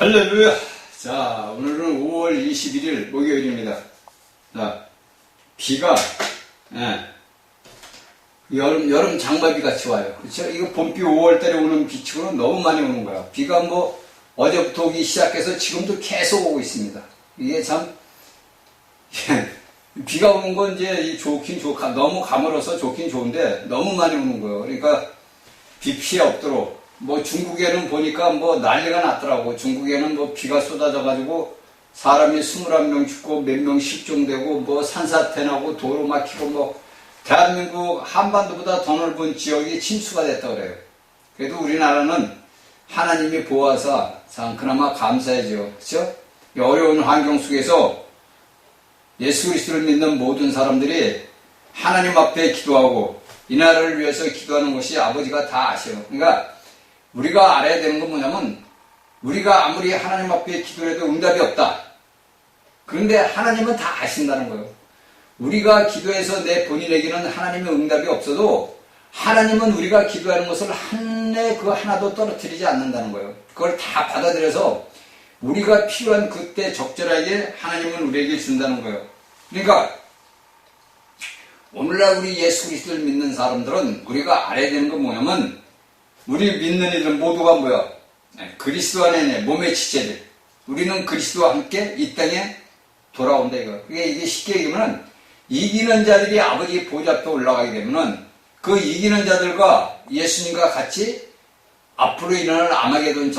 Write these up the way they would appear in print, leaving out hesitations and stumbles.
할렐루야! 자, 오늘은 5월 21일 목요일입니다. 자, 비가, 여름 장마비 같이 와요. 그렇죠? 이거 봄비 5월달에 오는 비치고는 너무 많이 오는 거야. 비가 뭐, 어제부터 오기 시작해서 지금도 계속 오고 있습니다. 이게 참, 비가 오는 건 이제 너무 가물어서 좋긴 좋은데, 너무 많이 오는 거예요. 그러니까, 비 피해 없도록. 뭐 중국에는 보니까 뭐 난리가 났더라고. 중국에는 뭐 비가 쏟아져가지고 사람이 21명 죽고 몇 명 실종되고 뭐 산사태 나고 도로 막히고 뭐 대한민국 한반도보다 더 넓은 지역이 침수가 됐다 그래요. 그래도 우리나라는 하나님이 보호하사 참 그나마 감사해죠. 그렇죠? 어려운 환경 속에서 예수 그리스도를 믿는 모든 사람들이 하나님 앞에 기도하고 이 나라를 위해서 기도하는 것이 아버지가 다 아셔요. 그러니까 우리가 알아야 되는 건 뭐냐면 우리가 아무리 하나님 앞에 기도해도 응답이 없다. 그런데 하나님은 다 아신다는 거예요. 우리가 기도해서 내 본인에게는 하나님의 응답이 없어도 하나님은 우리가 기도하는 것을 한내 그 하나도 떨어뜨리지 않는다는 거예요. 그걸 다 받아들여서 우리가 필요한 그때 적절하게 하나님은 우리에게 준다는 거예요. 그러니까 오늘날 우리 예수 그리스도를 믿는 사람들은 우리가 알아야 되는 건 뭐냐면 우리 믿는 이들은 모두가 뭐야? 그리스도 안에 몸의 지체들. 우리는 그리스도와 함께 이 땅에 돌아온다 이거. 이게 쉽게 얘기하면 이기는 자들이 아버지 보좌 앞에 올라가게 되면은 그 이기는 자들과 예수님과 같이 앞으로 일어날 아마게돈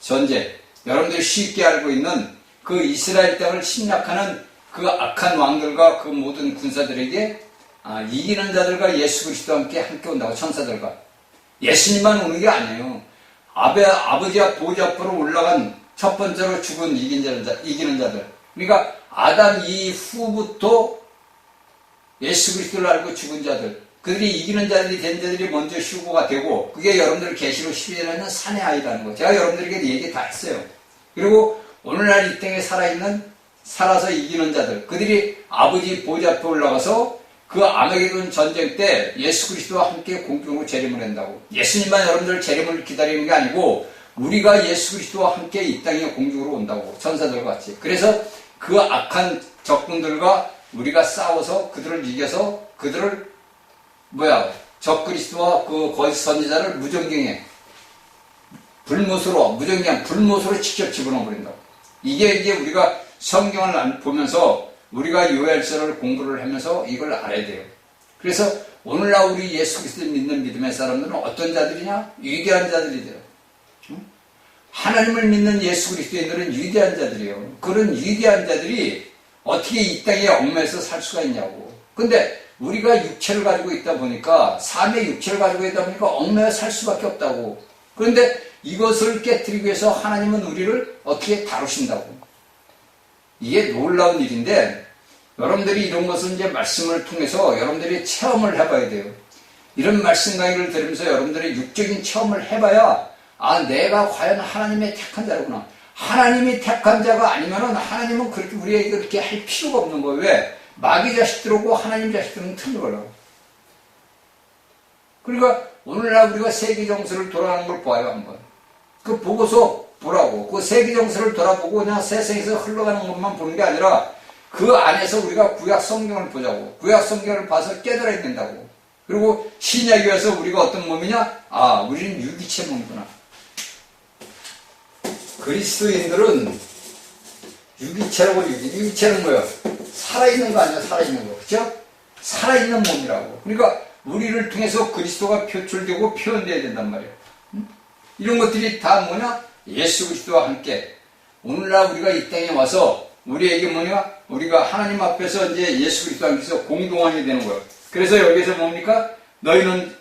전쟁. 여러분들이 쉽게 알고 있는 그 이스라엘 땅을 침략하는 그 악한 왕들과 그 모든 군사들에게 이기는 자들과 예수 그리스도와 함께 온다고 천사들과. 예수님만 오는 게 아니에요. 아버지와 보좌 앞으로 올라간 첫 번째로 죽은 이기는 자들. 그러니까 아담 이후부터 예수 그리스도를 알고 죽은 자들. 그들이 이기는 자들이 된 자들이 먼저 휴거가 되고 그게 여러분들 계시록 12절에는 산의 아이라는 거. 제가 여러분들에게 얘기 다 했어요. 그리고 오늘날 이 땅에 살아서 이기는 자들. 그들이 아버지 보좌 앞에 올라가서 그 아마게돈 전쟁 때 예수 그리스도와 함께 공중으로 재림을 한다고. 예수님만 여러분들 재림을 기다리는 게 아니고 우리가 예수 그리스도와 함께 이 땅에 공중으로 온다고. 천사들과 같이. 그래서 그 악한 적군들과 우리가 싸워서 그들을 이겨서 그들을 적 그리스도와 그 거짓 선지자를 무전경에 불못으로 직접 집어넣어 버린다고. 이게 이제 우리가 성경을 보면서 우리가 요엘서를 공부를 하면서 이걸 알아야 돼요. 그래서 오늘날 우리 예수 그리스도를 믿는 믿음의 사람들은 어떤 자들이냐? 위대한 자들이래요. 하나님을 믿는 예수 그리스도인들은 위대한 자들이에요. 그런 위대한 자들이 어떻게 이 땅에 얽매여서 살 수가 있냐고. 근데 우리가 육체를 가지고 있다 보니까 삶의 육체를 가지고 있다 보니까 얽매여 살 수밖에 없다고. 그런데 이것을 깨뜨리기 위해서 하나님은 우리를 어떻게 다루신다고. 이게 놀라운 일인데 여러분들이 이런 것을 이제 말씀을 통해서 여러분들이 체험을 해봐야 돼요. 이런 말씀 강의를 들으면서 여러분들이 육적인 체험을 해봐야 내가 과연 하나님의 택한 자로구나. 하나님이 택한 자가 아니면은 하나님은 그렇게 우리에게 그렇게 할 필요가 없는 거예요. 왜? 마귀 자식들하고 하나님 자식들은 틀려요. 그러니까 오늘날 우리가 세계 정세를 돌아가는 걸 봐요 한번. 그 보고서 보라고. 그 세계 정세를 돌아보고 그냥 세상에서 흘러가는 것만 보는 게 아니라 그 안에서 우리가 구약 성경을 보자고. 구약 성경을 봐서 깨달아야 된다고. 그리고 신약에 와서 우리가 어떤 몸이냐? 우리는 유기체 몸이구나. 그리스도인들은 유기체라고. 유기체는 뭐예요? 살아있는 거 아니야? 살아있는 거. 그죠? 살아있는 몸이라고. 그러니까 우리를 통해서 그리스도가 표출되고 표현되어야 된단 말이에요. 이런 것들이 다 뭐냐? 예수 그리스도와 함께 오늘날 우리가 이 땅에 와서 우리에게 우리가 하나님 앞에서 이제 예수 그리스도와 함께서 공동하게 되는 거예요. 그래서 여기서 뭡니까? 너희는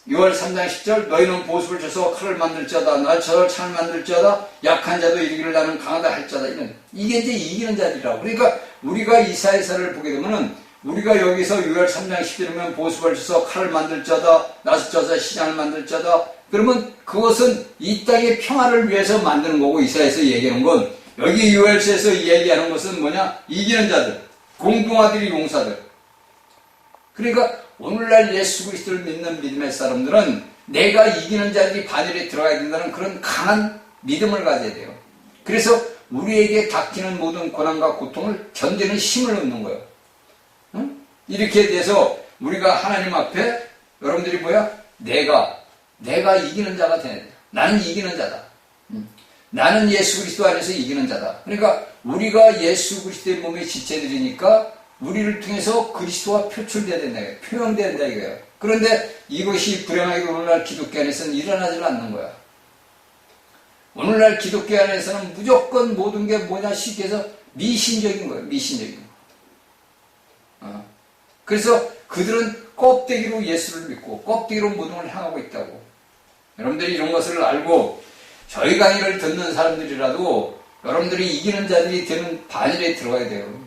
6월 3장 10절 너희는 보습을 쳐서 칼을 만들지어다 나처럼 창을 만들지어다 약한 자도 이르기를 나는 강하다 할지어다. 이게 이제 이기는 자들이라고. 그러니까 우리가 이사야서를 보게 되면은 우리가 여기서 6월 3장 10절이면 보습을 쳐서 칼을 만들지어다 나서 쳐서 시장을 만들지어다. 그러면 그것은 이 땅의 평화를 위해서 만드는 거고 이사야에서 얘기하는 건 여기 요엘서에서 얘기하는 것은 뭐냐? 이기는 자들, 공동아들이 용사들. 그러니까 오늘날 예수 그리스도를 믿는 믿음의 사람들은 내가 이기는 자들이 반열에 들어가야 된다는 그런 강한 믿음을 가져야 돼요. 그래서 우리에게 닥치는 모든 고난과 고통을 견디는 힘을 얻는 거예요. 응? 이렇게 돼서 우리가 하나님 앞에 여러분들이 뭐야? 내가 이기는 자가 되는 거야. 나는 이기는 자다. 나는 예수 그리스도 안에서 이기는 자다. 그러니까 우리가 예수 그리스도의 몸의 지체들이니까 우리를 통해서 그리스도가 표출돼야 된다. 표현돼야 된다 이거예요. 그런데 이것이 불행하게 오늘날 기독교 안에서는 일어나지 않는 거야. 오늘날 기독교 안에서는 무조건 모든 게 뭐냐 쉽게 해서 미신적인 거예요. 미신적인 거. 그래서 그들은 껍데기로 예수를 믿고 껍데기로 모든 걸 향하고 있다고. 여러분들이 이런 것을 알고 저희 강의를 듣는 사람들이라도 여러분들이 이기는 자들이 되는 반열에 들어가야 돼요.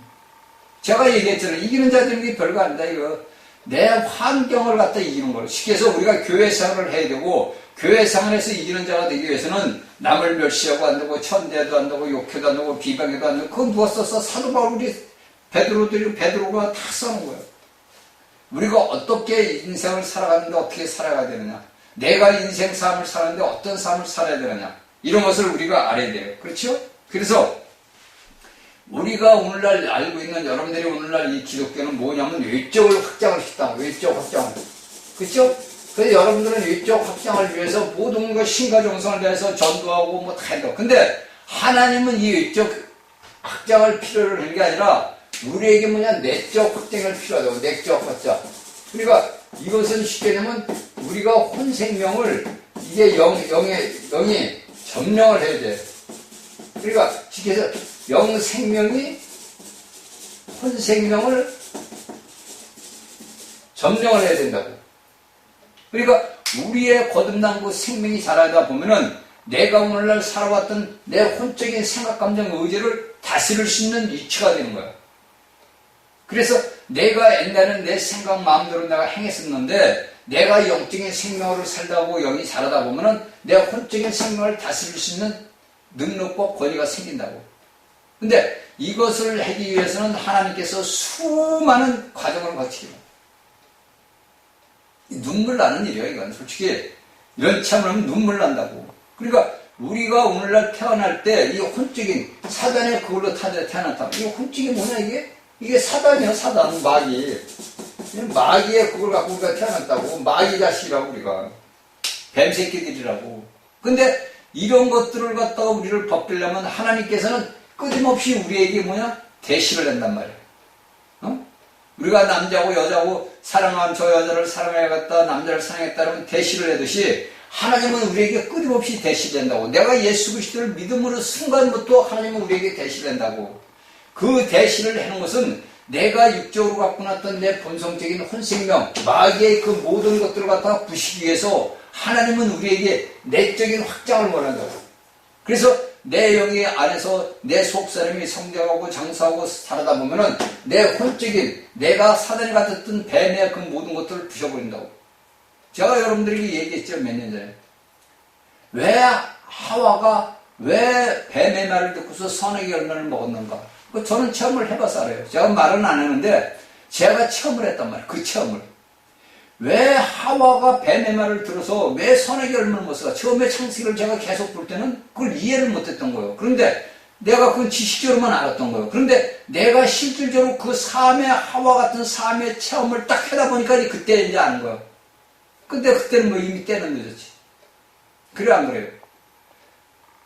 제가 얘기했잖아요. 이기는 자들은 게 별거 아니다 이거. 내 환경을 갖다 이기는 거예요. 쉽게 해서 우리가 교회 생활을 해야 되고 교회 생활에서 이기는 자가 되기 위해서는 남을 멸시하고 안 되고 천대도 안 되고 욕해도 안 되고 비방해도 안 되고 그건 누가 썼어? 사도 바울이 베드로가 다 써놓은 거예요. 우리가 어떻게 인생을 살아가는데 어떻게 살아가야 되느냐, 내가 인생 삶을 살았는데 어떤 삶을 살아야 되느냐, 이런 것을 우리가 알아야 돼요. 그렇죠? 그래서 우리가 오늘날 알고 있는 여러분들이 오늘날 이 기독교는 뭐냐면 외적을 확장을 시켰다. 외적 확장을. 그렇죠? 그래서 여러분들은 외적 확장을 위해서 모든 것 신가정성을 다해서 전도하고 뭐 다 해도. 근데 하나님은 이 외적 확장을 필요로 하는 게 아니라 우리에게 뭐냐 내적 확장을 필요하다고. 내적 확장. 그러니까 이것은 쉽게 되면 우리가 혼생명을 이게 영이 점령을 해야 돼. 그러니까 쉽게 해서 영생명이 혼생명을 점령을 해야 된다고. 그러니까 우리의 거듭난 그 생명이 자라다 보면은 내가 오늘날 살아왔던 내 혼적인 생각, 감정, 의지를 다스릴 수 있는 위치가 되는 거야. 그래서 내가 옛날에는 내 생각, 마음대로 내가 행했었는데 내가 영적인 생명을 살다 보고 영이 자라다 보면은 내 혼적인 생명을 다스릴 수 있는 능력과 권위가 생긴다고. 근데 이것을 하기 위해서는 하나님께서 수많은 과정을 거치게 합니다. 눈물 나는 일이에요, 이건. 솔직히 이런 체험을 하면 눈물 난다고. 그러니까 우리가 오늘날 태어날 때 이 혼적인 사단의 그걸로 태어났다. 이 혼적이 뭐냐 이게? 이게 사단이야, 사단, 마귀. 마귀의 그걸 갖고 우리가 태어났다고. 마귀 자식이라고 우리가. 뱀새끼들이라고. 근데 이런 것들을 갖다가 우리를 벗기려면 하나님께서는 끊임없이 우리에게 뭐냐? 대시를 한단 말이야. 우리가 남자고 여자고 사랑하면 저 여자를 사랑해야겠다, 남자를 사랑했다 그러면 대시를 하듯이 하나님은 우리에게 끊임없이 대시를 한다고. 내가 예수 그리스도를 믿음으로 순간부터 하나님은 우리에게 대시를 한다고. 그 대시를 하는 것은 내가 육적으로 갖고 났던 내 본성적인 혼생명, 마귀의 그 모든 것들을 갖다가 부시기 위해서 하나님은 우리에게 내적인 확장을 원한다고. 그래서 내 영의 안에서 내 속사람이 성장하고 장수하고 살아다 보면은 내 혼적인 내가 사단이 같았던 뱀의 그 모든 것들을 부셔버린다고. 제가 여러분들에게 얘기했죠, 몇 년 전에. 왜 하와가 왜 뱀의 말을 듣고서 선악의 열매를 먹었는가? 저는 체험을 해봐서 알아요. 제가 말은 안 했는데 제가 체험을 했단 말이에요. 그 체험을. 왜 하와가 뱀의 말을 들어서 왜 선악의 열매를 먹었을까? 처음에 창세기를 제가 계속 볼 때는 그걸 이해를 못했던 거예요. 그런데 내가 그건 지식적으로만 알았던 거예요. 그런데 내가 실질적으로 그 삶의 하와 같은 삶의 체험을 딱 하다 보니까 그때 이제 아는 거예요. 근데 그때는 뭐 이미 때는 늦었지. 그래 안 그래요?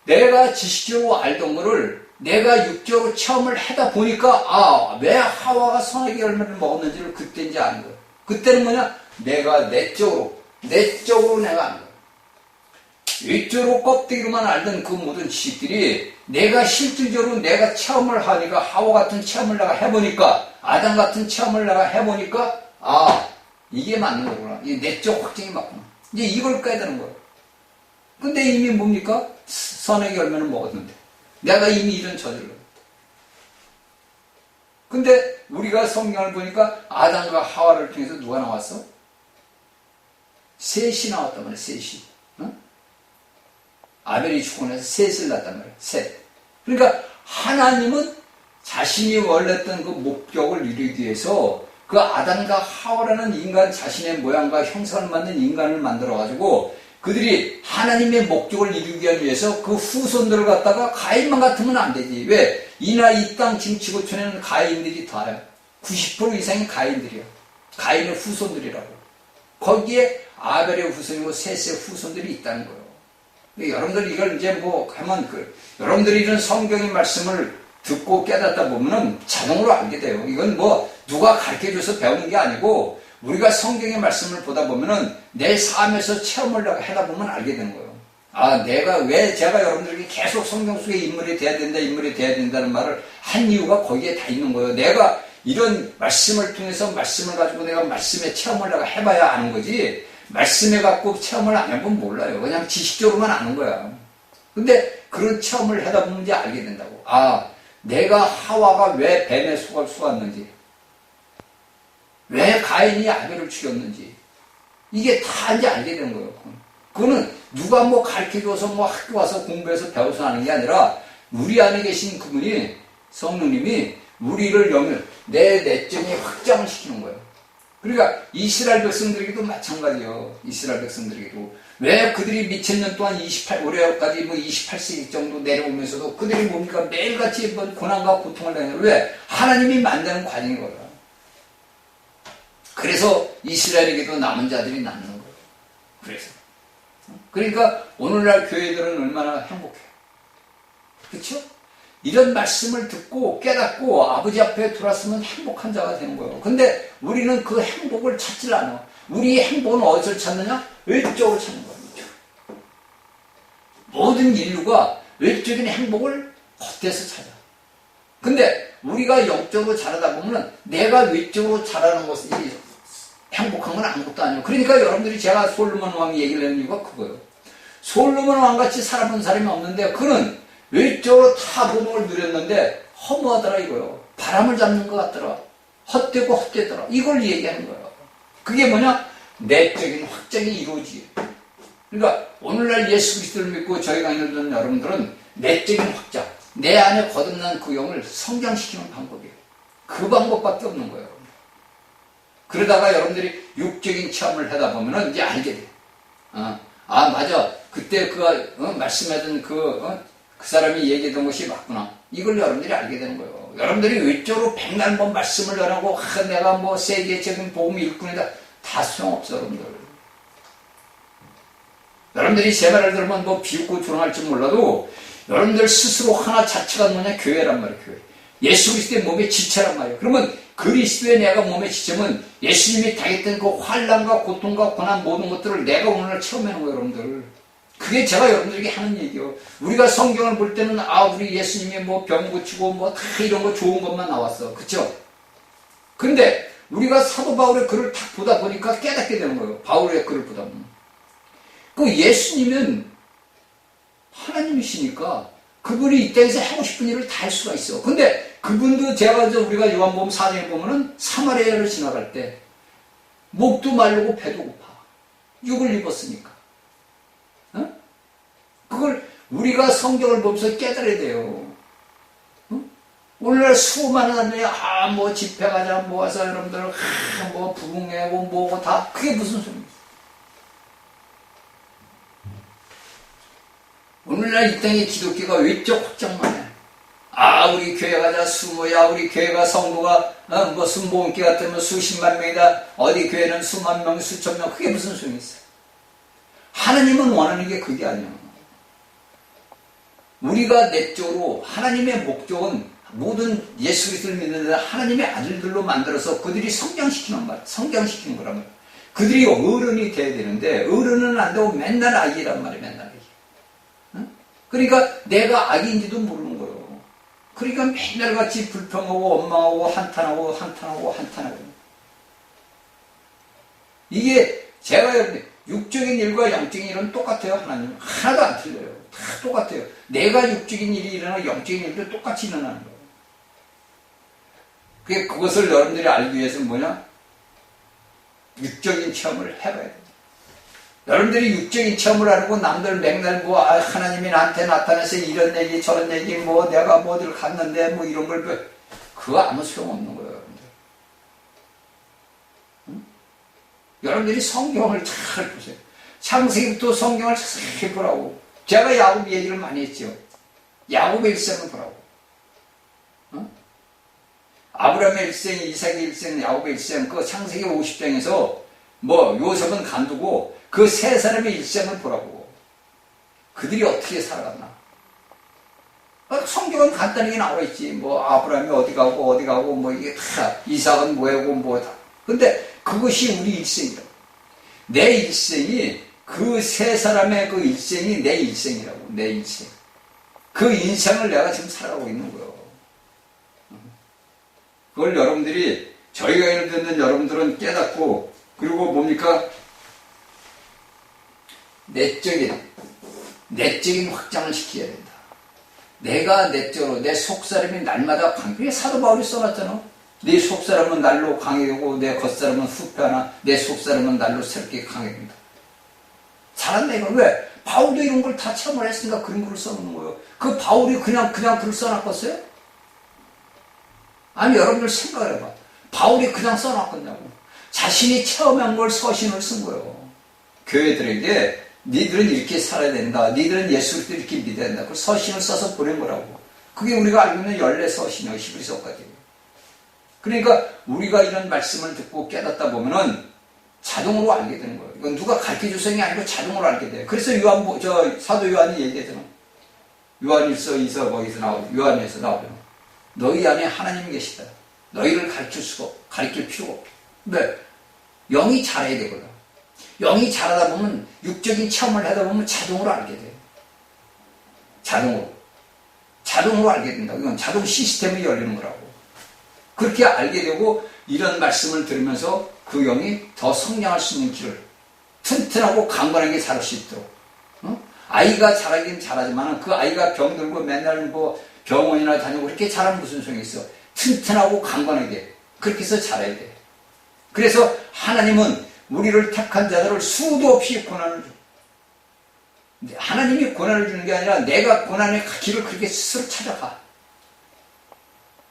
내가 지식적으로 알던 거를 내가 육적으로 체험을 하다 보니까 왜 하와가 선악의 열매를 먹었는지를 그때 이제 아는 거예요. 그때는 뭐냐? 내가 내적으로 내가 아는 거예요. 외적으로 껍데기로만 알던 그 모든 지식들이 내가 실질적으로 내가 체험을 하니까 하와 같은 체험을 내가 해보니까 아담 같은 체험을 내가 해보니까 이게 맞는 거구나. 이 내적 확증이 맞구나. 이제 이걸 깨달은 거예요. 근데 이미 뭡니까? 선악의 열매는 먹었는데 내가 이미 이런 저질러. 근데 우리가 성경을 보니까 아담과 하와를 통해서 누가 나왔어? 셋이 나왔단 말이야. 셋이. 아벨이 죽고 나서 셋을 낳았단 말이야. 셋. 그러니까 하나님은 자신이 원했던 그 목적을 이루기 위해서 그 아담과 하와라는 인간 자신의 모양과 형상을 만든 인간을 만들어가지고 그들이 하나님의 목적을 이루기 위해서 그 후손들을 갖다가 가인만 같으면 안 되지. 왜? 이나 이 땅 짐치고촌에는 가인들이 다요. 90% 이상이 가인들이야. 가인의 후손들이라고. 거기에 아벨의 후손이고 셋의 후손들이 있다는 거예요. 여러분들 이걸 이제 뭐 하면 여러분들이 이런 성경의 말씀을 듣고 깨닫다 보면은 자동으로 알게 돼요. 이건 뭐 누가 가르쳐줘서 배우는 게 아니고 우리가 성경의 말씀을 보다 보면은 내 삶에서 체험을 하다 보면 알게 되는 거예요. 아, 제가 여러분들에게 계속 성경 속에 인물이 돼야 된다는 말을 한 이유가 거기에 다 있는 거예요. 내가 이런 말씀을 통해서 말씀을 가지고 내가 말씀에 체험을 해봐야 아는 거지, 말씀에 갖고 체험을 안 해보면 몰라요. 그냥 지식적으로만 아는 거야. 근데 그런 체험을 하다 보면 이제 알게 된다고. 아, 내가 하와가 왜 뱀에 속았는지, 왜 가인이 아벨을 죽였는지, 이게 다 이제 알게 되는 거예요. 그거는 누가 뭐 가르쳐줘서 뭐 학교 와서 공부해서 배워서 하는 게 아니라 우리 안에 계신 그분이, 성령님이 우리를 내 내적인 확장을 시키는 거예요. 그러니까 이스라엘 백성들에게도 마찬가지예요. 이스라엘 백성들에게도. 왜 그들이 미천 년 동안 올해까지 뭐 28세기 정도 내려오면서도 그들이 뭡니까? 매일같이 고난과 고통을 당해요. 왜? 하나님이 만드는 과정인 거예요. 그래서 이스라엘에게도 남은 자들이 남는 거예요. 그래서. 그러니까 오늘날 교회들은 얼마나 행복해요. 그렇죠? 이런 말씀을 듣고 깨닫고 아버지 앞에 들어왔으면 행복한 자가 되는 거예요. 근데 우리는 그 행복을 찾질 않아. 우리의 행복은 어디서 찾느냐? 외적으로 찾는 거예요. 모든 인류가 외적인 행복을 겉에서 찾아. 근데 우리가 영적으로 자라다 보면 내가 외적으로 자라는 것이 행복한 건 아무것도 아니에요. 그러니까 여러분들이 제가 솔로몬 왕 얘기를 하는 이유가 그거예요. 솔로몬 왕같이 살아본 사람이 없는데 그는 외적으로 다 모든 걸 누렸는데 허무하더라 이거요. 바람을 잡는 것 같더라. 헛되고 헛되더라. 이걸 얘기하는 거예요. 그게 뭐냐? 내적인 확장이 이루어지게. 그러니까 오늘날 예수 그리스도를 믿고 저희 강의를 듣는 여러분들은 내적인 확장, 내 안에 거듭난 그 영을 성장시키는 방법이에요. 그 방법밖에 없는 거예요. 그러다가 여러분들이 육적인 체험을 하다 보면 이제 알게 돼요. 아 맞아. 그때 말씀하던 그 사람이 얘기했던 것이 맞구나. 이걸 여러분들이 알게 되는 거예요. 여러분들이 외적으로 백날 뭐 말씀을 안 하고 내가 뭐 세계적인 복음 일꾼이다. 다 소용없어 여러분들. 여러분들이 제 말을 들으면 뭐 비웃고 조롱할지 몰라도 여러분들 스스로 하나 자체가 뭐냐? 교회란 말이에요. 교회. 예수 그리스도의 몸의 지체란 말이에요. 그러면 그리스도의 내가 몸의 지체면 예수님이 당했던 그 환난과 고통과 고난 모든 것들을 내가 오늘날 체험하는 거예요. 여러분들. 그게 제가 여러분들에게 하는 얘기예요. 우리가 성경을 볼 때는 우리 예수님이 뭐 병 고치고 뭐 다 이런 거 좋은 것만 나왔어. 그쵸? 근데 우리가 사도 바울의 글을 딱 보다 보니까 깨닫게 되는 거예요. 바울의 글을 보다 보면. 그 예수님은 하나님이시니까 그분이 이 땅에서 하고 싶은 일을 다 할 수가 있어. 근데 그분도 우리가 요한복음 4장에 보면은 사마리아를 지나갈 때 목도 마르고 배도 고파. 육을 입었으니까. 그걸 우리가 성경을 보면서 깨달아야 돼요. 오늘날 수많은 사람들이 뭐 집회 가자 모아서 여러분들 뭐 부흥회고 뭐고 다 그게 무슨 소리입니까? 오늘날 이 땅의 기독교가 외적 확장만 해. 우리 교회 가자 수모야. 우리 교회가 성도가 뭐 순복음교 같으면 수십만 명이다. 어디 교회는 수만 명 수천 명. 그게 무슨 소용이 있어? 하나님은 원하는 게 그게 아니야. 우리가 내적으로 하나님의 목적은 모든 예수 그리스도를 믿는 자 하나님의 아들들로 만들어서 그들이 성장시키는 거란 말이야. 그들이 어른이 돼야 되는데 어른은 안 되고 맨날 아기란 말이야. 맨날 아기. 그러니까 내가 아기인지도 모르는 거예요. 그러니까 맨날 같이 불평하고 원망하고 한탄하고 이게 제가 육적인 일과 영적인 일은 똑같아요. 하나님 하나도 안 틀려요. 다 똑같아요. 내가 육적인 일이 일어나 영적인 일도 똑같이 일어나는 거예요. 그것을 여러분들이 알기 위해서는 뭐냐? 육적인 체험을 해봐야 돼요. 여러분들이 육적인 체험을 하고 남들 맨날 하나님이 나한테 나타나서 이런 얘기 저런 얘기 내가 어디를 갔는데 이런 걸 그거 아무 소용없는 거예요. 여러분들. 여러분들이 성경을 잘 보세요. 창세기부터 성경을 자세히 보라고. 제가 야곱 얘기를 많이 했죠. 야곱의 일생을 보라고. 아브라함의 일생, 이삭의 일생, 야곱의 일생, 그 창세기 50장에서 뭐 요셉은 간두고 그 세 사람의 일생을 보라고. 그들이 어떻게 살아갔나. 성경은 간단하게 나와 있지. 뭐 아브라함이 어디 가고 뭐 이게 다 이삭은 뭐하고 뭐다. 근데 그것이 우리 일생이라고. 내 일생이 그 세 사람의 그 일생이 내 일생이라고. 내 일생. 그 인생을 내가 지금 살아가고 있는 거예요. 그걸 여러분들이, 저희 강의를 듣는 여러분들은 깨닫고, 그리고 뭡니까? 내적인 확장을 시켜야 된다. 내가 내적으로, 내 속사람이 날마다 강해. 사도 바울이 써놨잖아. 네 속사람은 날로 강해지고, 내 겉사람은 후패하나, 내 속사람은 날로 새롭게 강해진다. 잘한다, 이거. 왜? 바울도 이런 걸 다 체험을 했으니까 그런 글을 써놓는 거예요. 그 바울이 그냥 글을 써놨겠어요? 아니, 여러분들 생각을 해봐. 바울이 그냥 써놨겠냐고. 자신이 체험한 걸 서신을 쓴 거예요. 교회들에게 니들은 이렇게 살아야 된다. 니들은 예수 그리스도를 이렇게 믿어야 된다. 그 서신을 써서 보낸 거라고. 그게 우리가 알고 있는 14서신이에요. 히브리서까지. 그러니까 우리가 이런 말씀을 듣고 깨닫다 보면은 자동으로 알게 되는 거예요. 이건 누가 가르쳐줘서이 아니고 자동으로 알게 돼요. 그래서 사도 요한이 얘기하잖아. 요한 1서, 2서, 거기서 나오죠. 요한에서 나오죠. 너희 안에 하나님이 계시다. 너희를 가르칠 필요가 없다. 왜? 영이 자라야 되거든. 영이 자라다 보면, 육적인 체험을 하다 보면 자동으로 알게 돼요. 자동으로 알게 된다. 이건 자동 시스템이 열리는 거라고. 그렇게 알게 되고, 이런 말씀을 들으면서 그 영이 더 성장할 수 있는 길을 튼튼하고 강건하게 자랄 수 있도록. 아이가 자라긴 자라지만 그 아이가 병들고 맨날 뭐 병원이나 다니고 그렇게 자라면 무슨 소용이 있어. 튼튼하고 강건하게 그렇게 해서 자라야 돼. 그래서 하나님은 우리를 택한 자들을 수도 없이 고난을 줘. 하나님이 고난을 주는 게 아니라 내가 고난의 길을 그렇게 스스로 찾아가.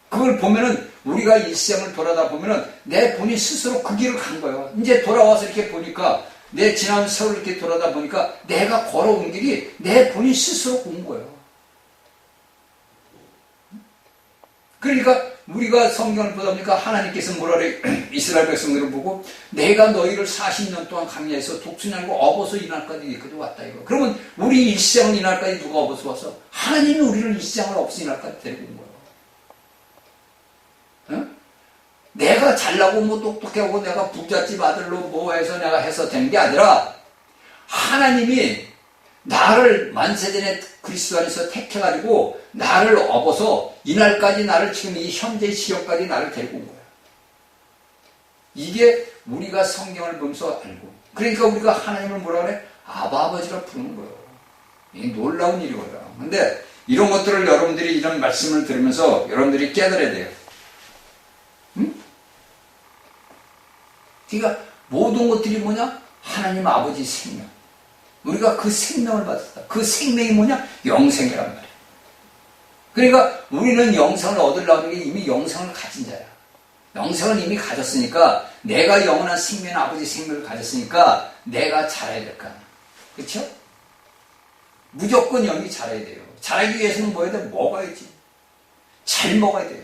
그걸 보면은 우리가 일생을 돌아다 보면은 내 본인 스스로 그 길을 간 거예요. 이제 돌아와서 이렇게 보니까 내 지난 세월 이렇게 돌아다 보니까 내가 걸어온 길이 내 본인 스스로 온 거예요. 그러니까 우리가 성경을 보다 보니까 하나님께서 뭐라 그래? 이스라엘 백성들을 보고 내가 너희를 40년 동안 광야에서 독수리하고 업어서 이날까지 이끌어 왔다 이거. 그러면 우리 일생은 이날까지 누가 업어서 왔어? 하나님이 우리를 일생을 업어서 이날까지 데리고 온 거예요. 내가 잘나고 뭐 똑똑하고 내가 부잣집 아들로 뭐 해서 내가 해서 된 게 아니라 하나님이 나를 만세전에 그리스도 안에서 택해가지고 나를 업어서 이날까지 나를 지금 이 현재 시험까지 나를 데리고 온 거야. 이게 우리가 성경을 보면서 알고, 그러니까 우리가 하나님을 뭐라 그래? 아버지라 부르는 거예요. 이게 놀라운 일이거든. 근데 이런 것들을 여러분들이 이런 말씀을 들으면서 여러분들이 깨달아야 돼요. 그러니까 모든 것들이 뭐냐? 하나님 아버지 생명. 우리가 그 생명을 받았다. 그 생명이 뭐냐? 영생이란 말이야. 그러니까 우리는 영생을 얻으려는 게 이미 영생을 가진 자야. 영생을 이미 가졌으니까 내가 영원한 생명, 아버지 생명을 가졌으니까 내가 자라야 될 거 아니야. 그렇죠? 무조건 영이 자라야 돼요. 자라기 위해서는 뭐 해야 돼? 먹어야지. 잘 먹어야 돼요.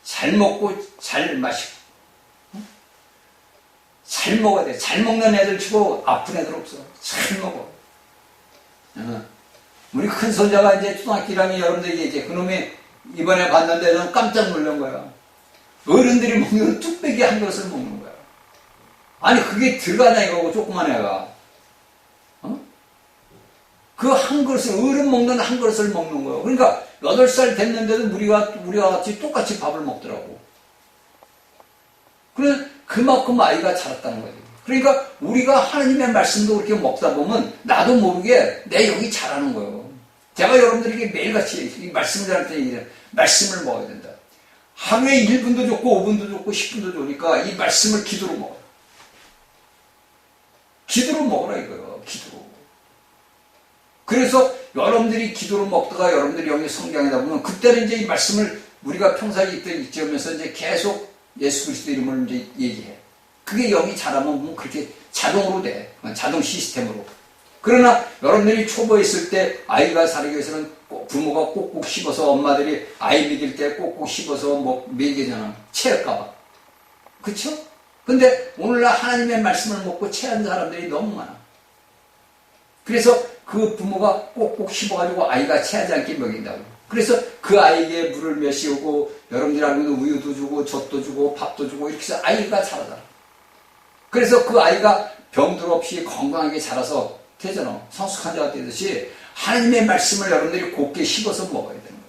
잘 먹고 잘 마시고. 잘 먹어야 돼. 잘 먹는 애들 치고 아픈 애들 없어. 잘 먹어. 우리 큰 손자가 이제 초등학교 1학년 여러분들이 이제 그놈이 이번에 봤는데 좀 깜짝 놀란 거야. 어른들이 먹는 뚝배기 한 그릇을 먹는 거야. 아니 그게 들어가냐 이거고 조그만 애가. 그 한 그릇을 어른 먹는 한 그릇을 먹는 거예요. 그러니까 8살 됐는데도 우리와 같이 똑같이 밥을 먹더라고. 그래 그만큼 아이가 자랐다는 거죠. 그러니까 우리가 하나님의 말씀도 그렇게 먹다 보면 나도 모르게 내 영이 자라는 거예요. 제가 여러분들에게 매일같이 이 말씀을 할 때 말씀을 먹어야 된다. 하루에 1분도 좋고 5분도 좋고 10분도 좋으니까 이 말씀을 기도로 먹어요. 기도로 먹으라 이거예요. 기도로. 그래서 여러분들이 기도로 먹다가 여러분들이 영이 성장하다 보면 그때는 이제 이 말씀을 우리가 평소에 있으면서 이제 계속 예수 그리스도 이름을 이제 얘기해. 그게 영이 자라면 뭐 그렇게 자동으로 돼. 자동 시스템으로. 그러나 여러분들이 초보에 있을 때 아이가 자라기 위해서는 부모가 꼭꼭 씹어서 엄마들이 아이 먹일 때 꼭꼭 씹어서 먹이잖아. 체할까봐. 그쵸? 근데 오늘날 하나님의 말씀을 먹고 체한 사람들이 너무 많아. 그래서 그 부모가 꼭꼭 씹어가지고 아이가 체하지 않게 먹인다고. 그래서 그 아이에게 물을 몇이오고 여러분들이 알고 있는 우유도 주고 젖도 주고 밥도 주고 이렇게 해서 아이가 자라잖아. 그래서 그 아이가 병들 없이 건강하게 자라서 되잖아. 성숙한 자가 되듯이 하나님의 말씀을 여러분들이 곱게 씹어서 먹어야 되는 거예요.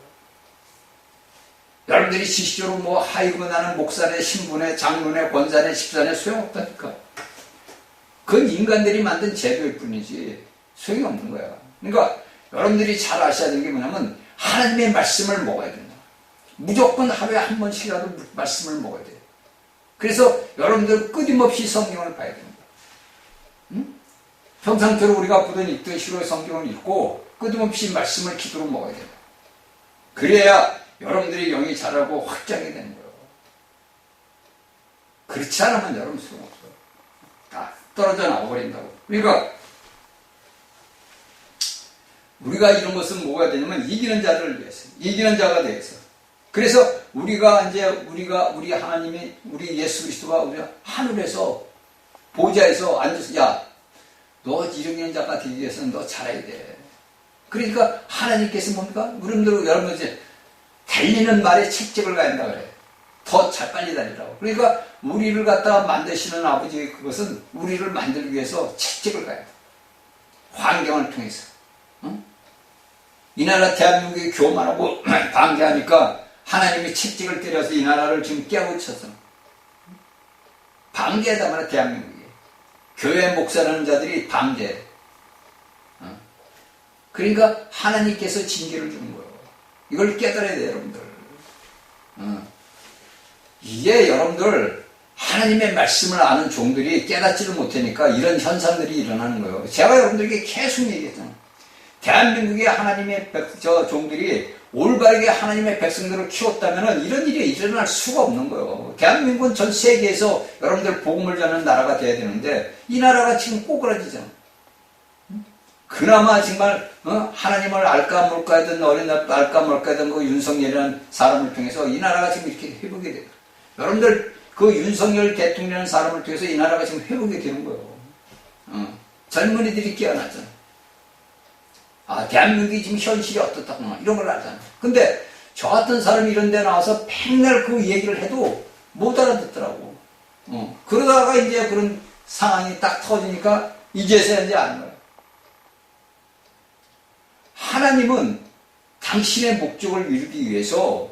여러분들이 지식적으로 하이고 나는 목사네, 신부네, 장로네, 권사네, 집사네 소용없다니까. 그건 인간들이 만든 제도일 뿐이지 소용이 없는 거야. 그러니까 여러분들이 잘 아셔야 되는 게 뭐냐면 하나님의 말씀을 먹어야 된다. 무조건 하루에 한 번씩이라도 말씀을 먹어야 돼요. 그래서 여러분들 끊임없이 성경을 봐야 됩니다. 응? 평상대로 우리가 보던 읽던 시로의 성경을 읽고 끊임없이 말씀을 기도로 먹어야 된다. 그래야 여러분들이 영이 자라고 확장이 되는 거예요. 그렇지 않으면 여러분 소용없어요. 다 떨어져 나와버린다고. 그러니까 우리가 이런 것은 뭐가 되냐면 이기는 자들을 위해서, 이기는 자가 되어서. 그래서 우리가 우리 하나님이, 우리 예수 그리스도가 우리가 하늘에서 보좌에서 앉아서 야, 너 이기는 자가 되기 위해서는 너 잘해야 돼. 그러니까 하나님께서 뭡니까? 여러분들 이제 달리는 말에 책찍을 가야 한다 그래. 더 잘 빨리 달리라고. 그러니까 우리를 갖다가 만드시는 아버지의 그것은 우리를 만들기 위해서 책찍을 가야 돼. 환경을 통해서. 응? 이 나라 대한민국이 교만하고 방해하니까 하나님이 채찍을 때려서 이 나라를 지금 깨우쳐서 방해하다 말이야. 대한민국이 교회 목사라는 자들이 방해해. 그러니까 하나님께서 징계를 주는 거예요. 이걸 깨달아야 돼요, 여러분들. 이게 여러분들 하나님의 말씀을 아는 종들이 깨닫지를 못하니까 이런 현상들이 일어나는 거예요. 제가 여러분들에게 계속 얘기했잖아요. 대한민국의 하나님의 종들이 올바르게 하나님의 백성들을 키웠다면 이런 일이 일어날 수가 없는 거예요. 대한민국은 전 세계에서 여러분들 복음을 전하는 나라가 돼야 되는데 이 나라가 지금 꼬꾸라지잖아. 그나마 정말 하나님을 알까 몰까 하던 알까 몰까 하던 그 윤석열이라는 사람을 통해서 이 나라가 지금 이렇게 회복이 돼요. 여러분들 그 윤석열 대통령이라는 사람을 통해서 이 나라가 지금 회복이 되는 거예요. 젊은이들이 깨어났잖아. 아, 대한민국이 지금 현실이 어떻다구나 이런 걸 알잖아. 근데 저 같은 사람이 이런 데 나와서 맨날 그 얘기를 해도 못 알아듣더라고. 그러다가 이제 그런 상황이 딱 터지니까 이제서야 이제 아는 거야. 하나님은 당신의 목적을 이루기 위해서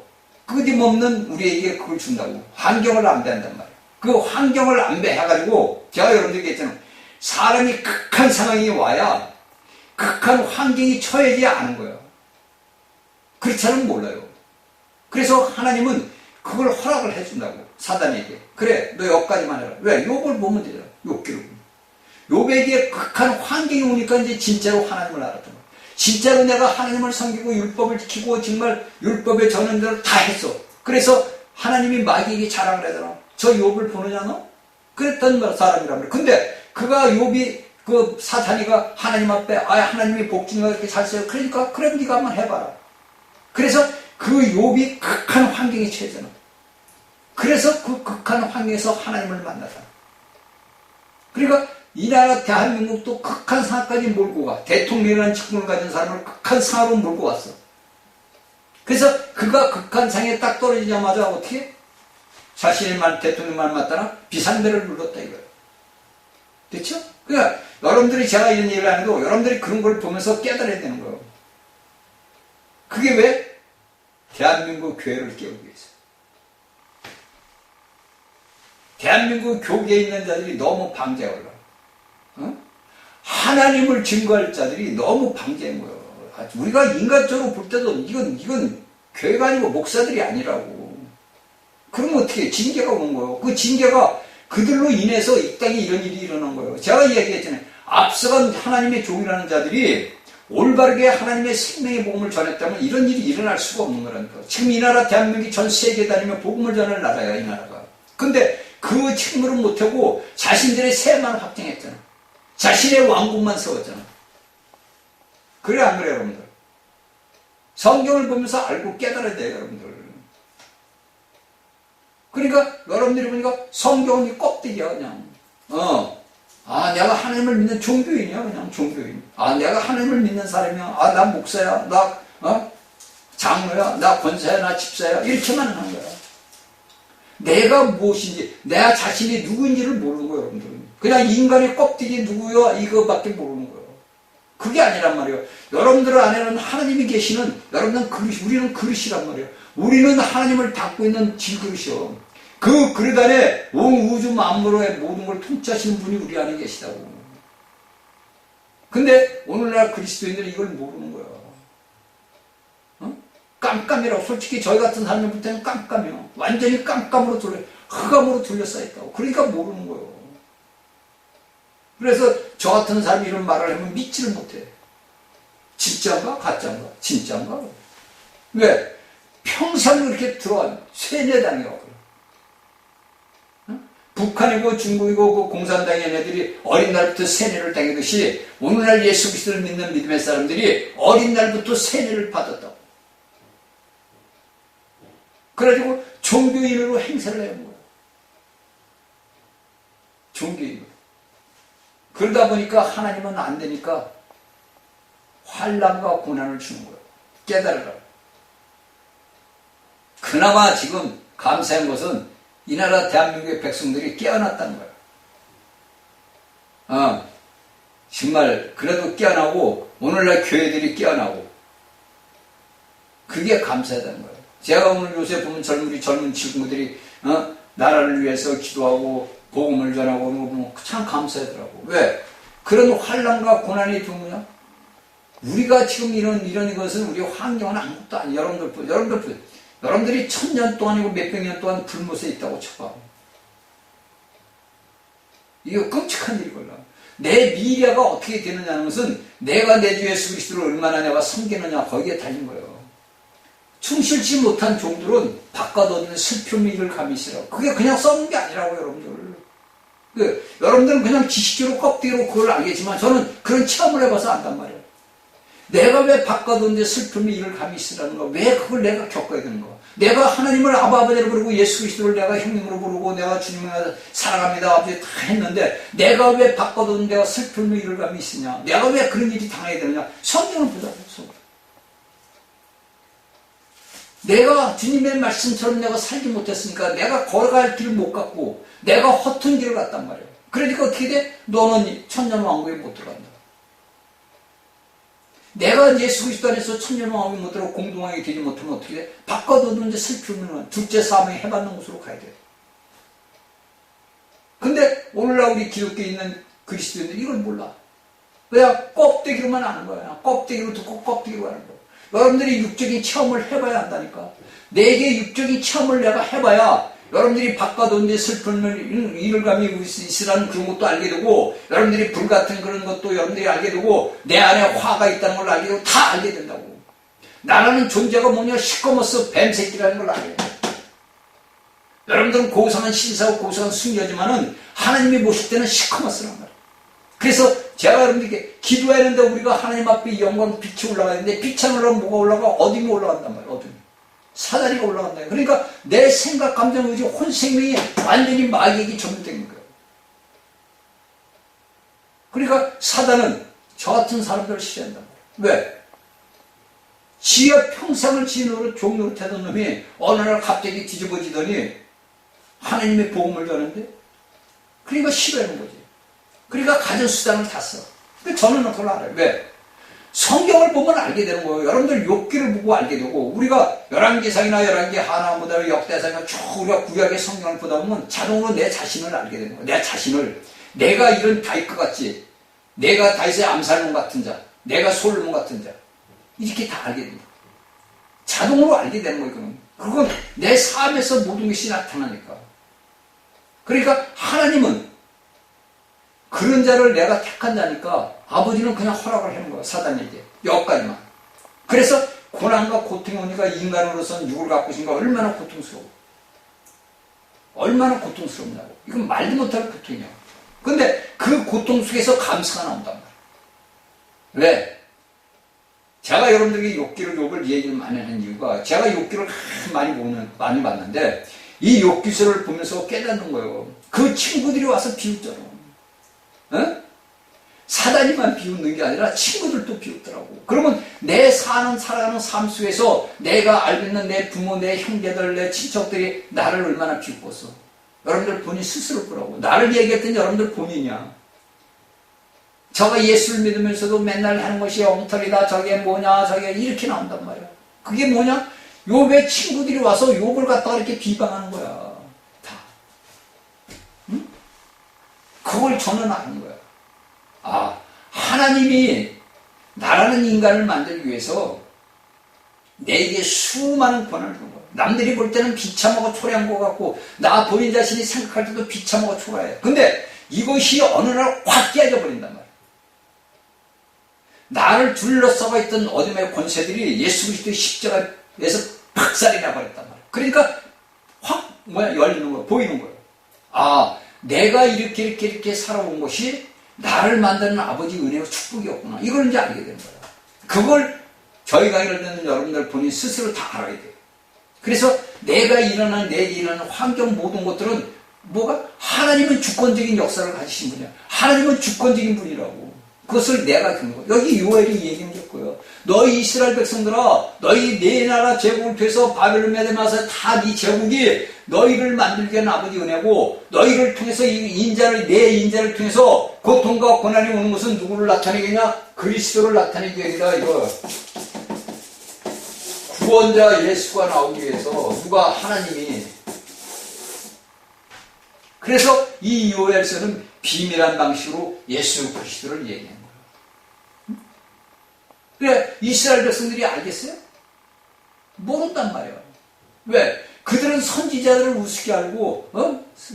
끊임없는 우리에게 그걸 준다고. 환경을 안배한단 말이야. 그 환경을 안배해가지고 제가 여러분들에게 했잖아요. 사람이 극한 상황이 와야 극한 환경이 처해지지 않은 거예요. 그렇지 않으면 몰라요. 그래서 하나님은 그걸 허락을 해준다고. 사단에게. 그래, 너 여기까지만 해라. 왜? 욥을 보면 되잖아. 욥기를 보면. 욥에게 극한 환경이 오니까 이제 진짜로 하나님을 알았던 거야. 진짜로 내가 하나님을 섬기고 율법을 지키고 정말 율법에 전한 대로 다 했어. 그래서 하나님이 마귀에게 자랑을 하잖아. 저 욥을 보느냐 너? 그랬던 사람이란 말이야. 근데 그가 욥이 그 사탄이가 하나님 앞에 하나님이 복중이가 이렇게 잘 써요. 그러니까 그럼 네가 한번 해봐라. 그래서 그 욥이 극한 환경에 처해잖아. 그래서 그 극한 환경에서 하나님을 만나다. 그러니까 이 나라 대한민국도 극한 상황까지 몰고 가. 대통령이라는 직분을 가진 사람을 극한 상황으로 몰고 왔어. 그래서 그가 극한 상황에 딱 떨어지자마자 어떻게? 자신의 대통령만 맞다나 비상벨을 눌렀다 이거예요. 됐죠? 그러니까 여러분들이 제가 이런 얘기를 안 해도 여러분들이 그런 걸 보면서 깨달아야 되는 거예요. 그게 왜? 대한민국 교회를 깨우기 위해서. 대한민국 교계에 있는 자들이 너무 방제해 올라. 하나님을 증거할 자들이 너무 방제한 거예요. 우리가 인간적으로 볼 때도 이건 교회가 아니고 목사들이 아니라고. 그러면 어떻게 해? 징계가 오는 거예요. 그 징계가 그들로 인해서 이 땅에 이런 일이 일어난 거예요. 제가 이야기했잖아요. 앞서간 하나님의 종이라는 자들이 올바르게 하나님의 생명의 복음을 전했다면 이런 일이 일어날 수가 없는 거라니까. 지금 이 나라 대한민국이 전 세계에 다니면 복음을 전할 나라야, 이 나라가. 근데 그 책무를 못하고 자신들의 세만 확정했잖아. 자신의 왕국만 세웠잖아. 그래 안 그래요 여러분들? 성경을 보면서 알고 깨달아야 돼요 여러분들. 그러니까 여러분들이 보니까 성경이 껍데기야 그냥. 내가 하나님을 믿는 종교인이야 그냥 종교인. 내가 하나님을 믿는 사람이야. 나 목사야. 나 장로야. 나 권사야. 나 집사야. 이렇게만 하는 거야. 내가 무엇인지, 내 자신이 누구인지를 모르는 거예요 여러분들. 그냥 인간의 껍데기 누구야 이거밖에 모르는 거예요. 그게 아니란 말이에요. 여러분들 안에는 하나님이 계시는, 여러분은 우리는 그릇이란 말이에요. 우리는 하나님을 닦고 있는 질그릇이요. 그 그릇 안에 온 우주 만물의 모든 걸 통치하시는 분이 우리 안에 계시다고. 근데 오늘날 그리스도인들은 이걸 모르는 거예요. 깜깜이라고. 솔직히 저희 같은 사람들 볼 때는 깜깜이요. 완전히 깜깜으로 흑암으로 둘러싸였다고. 그러니까 모르는 거예요. 그래서 저 같은 사람이 이런 말을 하면 믿지를 못해. 진짜인가? 가짜인가? 진짜인가? 왜? 평생 그렇게 들어와. 세뇌당해요. 북한이고 중국이고 그 공산당의 애들이 어린 날부터 세뇌를 당하듯이 오늘날 예수 그리스도를 믿는 믿음의 사람들이 어린 날부터 세뇌를 받았다고. 그래가지고 종교인으로 행세를 해온 거예요. 종교인으로. 그러다 보니까 하나님은 안 되니까 환난과 고난을 주는 거예요. 깨달으라. 그나마 지금 감사한 것은 이 나라 대한민국의 백성들이 깨어났다는 거예요. 정말 그래도 깨어나고 오늘날 교회들이 깨어나고 그게 감사하다는 거예요. 제가 오늘 요새 보면 젊은 친구들이 나라를 위해서 기도하고 복음을 전하고 보면 참 감사하더라고. 왜? 그런 환난과 고난이 드무냐? 우리가 지금 이런 것은 우리 환경은 아무것도 아니에요. 여러분들이 1000년 동안이고 몇백 년 동안 불못에 있다고 쳐봐. 이거 끔찍한 일이걸라. 내 미래가 어떻게 되느냐는 것은 내가 내 주 예수 그리스도를 얼마나 내가 섬기느냐 거기에 달린 거예요. 충실치 못한 종들은 바꿔뒀는 슬픔의 일을 감히 있으라고. 그게 그냥 써놓은 게 아니라고 여러분들. 여러분들은 그냥 지식적으로 껍데기로 그걸 알겠지만 저는 그런 체험을 해봐서 안단 말이에요. 내가 왜 바꿔뒀는데 슬픔의 일을 감히 있으라는 거? 왜 그걸 내가 겪어야 되는 거? 내가 하나님을 아버지로 부르고 예수 그리스도를 내가 형님으로 부르고 내가 주님을 사랑합니다 아버지 다 했는데 내가 왜 바꿔뒀는데 내가 슬픔의 일을 감히 있으냐? 내가 왜 그런 일이 당해야 되느냐? 성경은 보자. 내가 주님의 말씀처럼 내가 살지 못했으니까 내가 걸어갈 길을 못 갔고 내가 허튼 길을 갔단 말이에요. 그러니까 어떻게 돼? 너는 천년왕국에 못 들어간다. 내가 예수 그리스도 안에서 천년왕국에 못 들어가고 공동왕이 되지 못하면 어떻게 돼? 바꿔뒀는데 슬프면 둘째 사명에 해받는 곳으로 가야 돼. 근데 오늘날 우리 기독교에 있는 그리스도인들이 이걸 몰라. 그냥 껍데기로만 아는 거야. 껍데기로 듣고 껍데기로 하는 거야. 여러분들이 육적인 체험을 해봐야 한다니까. 내게 육적인 체험을 내가 해봐야 여러분들이 바꿔뒀는데 슬픔을 일을 감히 있으라는 그런 것도 알게 되고 여러분들이 불같은 그런 것도 여러분들이 알게 되고 내 안에 화가 있다는 걸 알게 되고 다 알게 된다고. 나라는 존재가 뭐냐? 시커머스 뱀새끼라는 걸 알게 돼. 여러분들은 고상한 신사고 고상한 승려지만은 하나님이 보실 때는 시커머스란 말이에요. 그래서 제가 여러분들에게 기도해야 하는데 우리가 하나님 앞에 영광 빛이 올라가야 되는데 빛이 안 올라가면 뭐가 올라가? 어둠이 올라간단 말이에요. 어둠이. 사다리가 올라간다. 그러니까 내 생각, 감정, 의지, 혼생명이 완전히 마귀에게 전문된 거예요. 그러니까 사단은 저 같은 사람들을 싫어한단 말이에요. 왜? 지가 평생을 지노릇 종노릇하던 놈이 어느 날 갑자기 뒤집어지더니 하나님의 복음을 전하는데 그러니까 싫어하는 거지. 그러니까 가진 수단을 다 써. 근데 저는 그걸 알아요. 왜? 성경을 보면 알게 되는 거예요. 여러분들 욥기를 보고 알게 되고 우리가 열왕기상이나 열왕기 하나보다 역대상이나 쭉 우리가 구약의 성경을 보다 보면 자동으로 내 자신을 알게 되는 거예요. 내 자신을. 내가 이런 다윗과 같지. 내가 다윗의 암살몬 같은 자. 내가 솔로몬 같은 자. 이렇게 다 알게 됩니다. 자동으로 알게 되는 거예요. 그건 내 삶에서 모든 것이 나타나니까. 그러니까 하나님은 그런 자를 내가 택한 자니까 아버지는 그냥 허락을 하는 거야. 사단에게. 여기까지만. 그래서 고난과 고통이 오니까 인간으로서는 육을 갖고 있으니까 얼마나 고통스러워. 얼마나 고통스럽냐고. 이건 말도 못할 고통이야. 근데 그 고통 속에서 감사가 나온단 말이야. 왜? 제가 여러분들에게 욕을 얘기를 많이 하는 이유가 제가 욕기를 많이 봤는데 이 욕기서를 보면서 깨닫는 거예요. 그 친구들이 와서 비웃잖아. 어? 사단이만 비웃는 게 아니라 친구들도 비웃더라고. 그러면 내 살아가는 삶 속에서 내가 알고 있는 내 부모, 내 형제들, 내 친척들이 나를 얼마나 비웃겠어. 여러분들 본인 스스로 보라고. 나를 얘기했더니 여러분들 본인이야. 저가 예수를 믿으면서도 맨날 하는 것이 엉터리다, 저게 뭐냐, 저게 이렇게 나온단 말이야. 그게 뭐냐? 욥의 친구들이 와서 욥을 갖다가 이렇게 비방하는 거야. 다. 응? 그걸 저는 아는 거야. 아, 하나님이 나라는 인간을 만들기 위해서 내게 수많은 권한을 준 거야. 남들이 볼 때는 비참하고 초라한 것 같고 나 본인 자신이 생각할 때도 비참하고 초라해. 근데 이것이 어느 날 확 깨져 버린단 말이야. 나를 둘러싸고 있던 어둠의 권세들이 예수 그리스도의 십자가에서 박살이 나버렸단 말이야. 그러니까 확 열리는 거야. 보이는 거야. 아, 내가 이렇게 살아온 것이 나를 만드는 아버지 은혜와 축복이었구나. 이걸 이제 알게 되는 거야. 그걸 저희 강의를 듣는 여러분들 본인 스스로 다 알아야 돼요. 그래서 내가 내게 일어나는 환경 모든 것들은 뭐가? 하나님은 주권적인 역사를 가지신 분이야. 하나님은 주권적인 분이라고. 그것을 내가 겪는 거야. 여기 요엘이 얘기했고요. 너희 이스라엘 백성들아, 너희 네 나라 제국을 통해서 바벨론 메대마서 다 네 제국이 너희를 만들게 한 아버지 은혜고, 너희를 통해서 내 인자를 통해서 고통과 고난이 오는 것은 누구를 나타내겠냐? 그리스도를 나타내기 위해서다. 이거 구원자 예수가 나오기 위해서 누가? 하나님이. 그래서 이 요엘서는 비밀한 방식으로 예수 그리스도를 얘기하는 거예요. 그래, 이스라엘 백성들이 알겠어요? 모른단 말이야. 왜? 그들은 선지자들을 우습게 알고,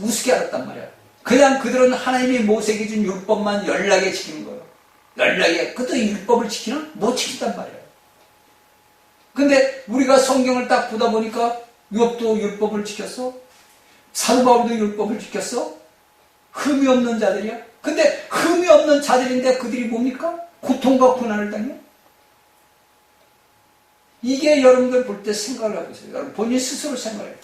우습게 알았단 말이야. 그냥 그들은 하나님이 모세에게 준 율법만 연락에 지키는 거예요. 연락에. 그것도 율법을 지키나? 못 지킨단 말이야. 근데 우리가 성경을 딱 보다 보니까 욥도 율법을 지켰어? 사도 바울도 율법을 지켰어? 흠이 없는 자들이야? 근데 흠이 없는 자들인데 그들이 뭡니까? 고통과 고난을 당해? 이게 여러분들 볼 때 생각을 해보세요. 여러분 본인 스스로 생각해요.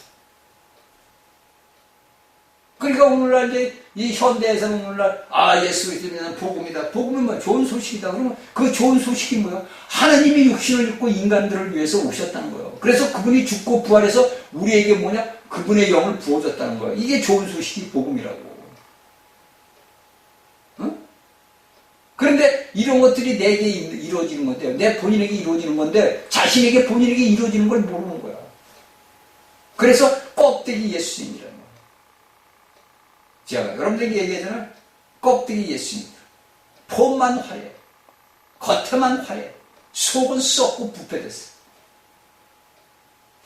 그러니까 오늘날 이제 이 현대에서는 오늘날 예수 그리스도는 복음이다. 복음은 뭐 좋은 소식이다. 그러면 그 좋은 소식이 뭐야? 하나님이 육신을 입고 인간들을 위해서 오셨다는 거예요. 그래서 그분이 죽고 부활해서 우리에게 뭐냐? 그분의 영을 부어줬다는 거예요. 이게 좋은 소식이 복음이라고. 그런데 이런 것들이 내게 이루어지는 건데, 내 본인에게 이루어지는 건데, 자신에게 본인에게 이루어지는 걸 모르는 거야. 그래서 껍데기 예수님이라는 거야. 제가 여러분들에게 얘기하잖아요. 껍데기 예수님이다. 폼만 화려해. 겉에만 화려해. 속은 썩고 부패됐어.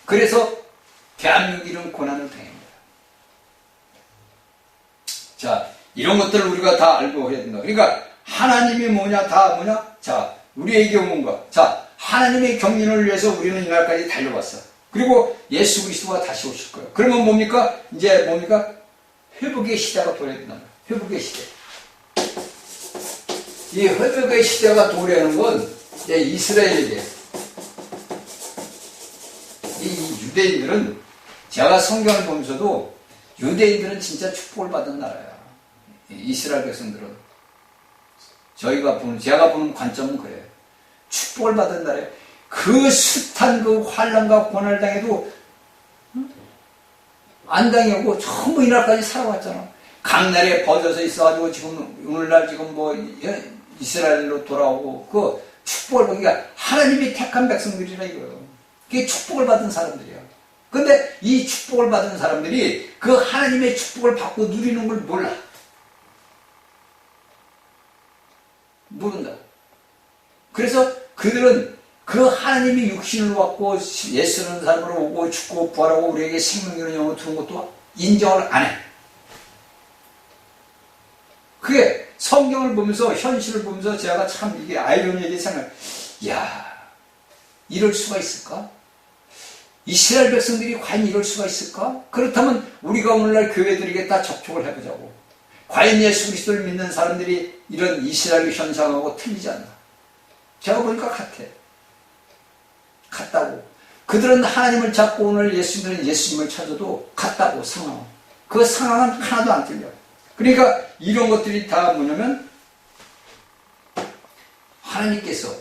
그래서 대한민국이 이런 고난을 당합니다. 자, 이런 것들을 우리가 다 알고 해야 된다. 그러니까 하나님이 뭐냐, 다 뭐냐? 자, 우리에게 온 것. 자, 하나님의 경륜을 위해서 우리는 이날까지 달려왔어. 그리고 예수 그리스도가 다시 오실 거예요. 그러면 뭡니까? 이제 뭡니까? 회복의 시대가 도래야 된다. 회복의 시대. 이 회복의 시대가 도래하는 건 이제 이스라엘에게. 이 유대인들은 제가 성경을 보면서도 유대인들은 진짜 축복을 받은 나라야. 이스라엘 백성들은. 제가 보는 관점은 그래요. 축복을 받은 나라에 그 숱한 그 환난과 고난을 당해도 안 당하고 전부 이날까지 살아왔잖아. 강날에 버져서 있어가지고 지금 오늘날 지금 뭐 이스라엘로 돌아오고 그 축복을 받은 게 하나님이 택한 백성들이라 이거예요. 그게 축복을 받은 사람들이야. 근데 이 축복을 받은 사람들이 그 하나님의 축복을 받고 누리는 걸 몰라. 모른다. 그래서 그들은 그 하나님이 육신을 갖고 예수는 사람으로 오고 죽고 부활하고 우리에게 생명이라는 영을 두는 것도 인정을 안 해. 그게 성경을 보면서 현실을 보면서 제가 참 이게 아이러니하게 생각해. 이야, 이럴 수가 있을까? 이스라엘 백성들이 과연 이럴 수가 있을까? 그렇다면 우리가 오늘날 교회들에게 다 접촉을 해보자고. 과연 예수 그리스도를 믿는 사람들이 이런 이스라엘 현상하고 틀리지 않나? 제가 보니까 같다고. 그들은 하나님을 잡고 오늘 예수님은 예수님을 찾아도 같다고 상황. 그 상황은 하나도 안 틀려. 그러니까 이런 것들이 다 뭐냐면 하나님께서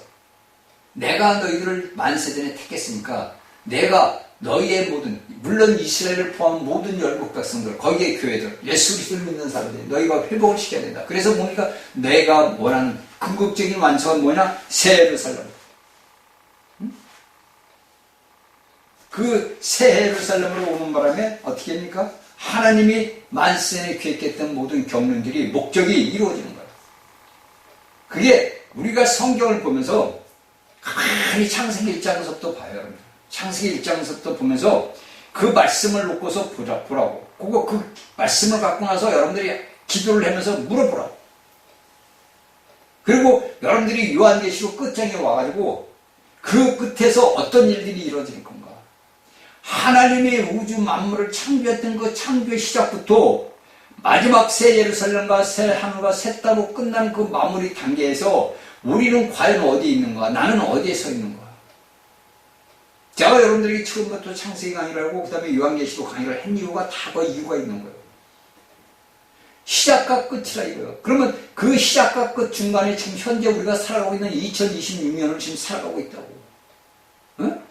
내가 너희들을 만세전에 택했으니까 내가 너희의 모든, 물론 이스라엘을 포함한 모든 열국 백성들, 거기에 교회들, 예수 그리스도를 믿는 사람들, 너희가 회복을 시켜야 된다. 그래서 뭡니까? 내가 원하는 궁극적인 완성은 뭐냐? 새 예루살렘. 그 새 예루살렘으로 오는 바람에 어떻게 합니까? 하나님이 만세전에 계획했던 모든 경륜들이 목적이 이루어지는 거예요. 그게 우리가 성경을 보면서 가만히 창세기 1장서부터 봐요, 여러분. 창세기 1장서부터 보면서 그 말씀을 놓고서 보라고. 그 말씀을 갖고 나서 여러분들이 기도를 하면서 물어보라고. 그리고 여러분들이 요한계시록 끝장에 와가지고 그 끝에서 어떤 일들이 이루어질 건가. 하나님의 우주 만물을 창조했던 그 창조의 시작부터 마지막 새 예루살렘과 새 하늘과 새 땅으로 끝나는 그 마무리 단계에서 우리는 과연 어디에 있는가? 나는 어디에 서 있는가? 제가 여러분들이 처음부터 창세기 강의를 하고 그 다음에 요한계시록 강의를 한 이유가 다 그 이유가 있는 거예요. 시작과 끝이라 이거예요. 그러면 그 시작과 끝 중간에 지금 현재 우리가 살아가고 있는 2026년을 지금 살아가고 있다고. 응?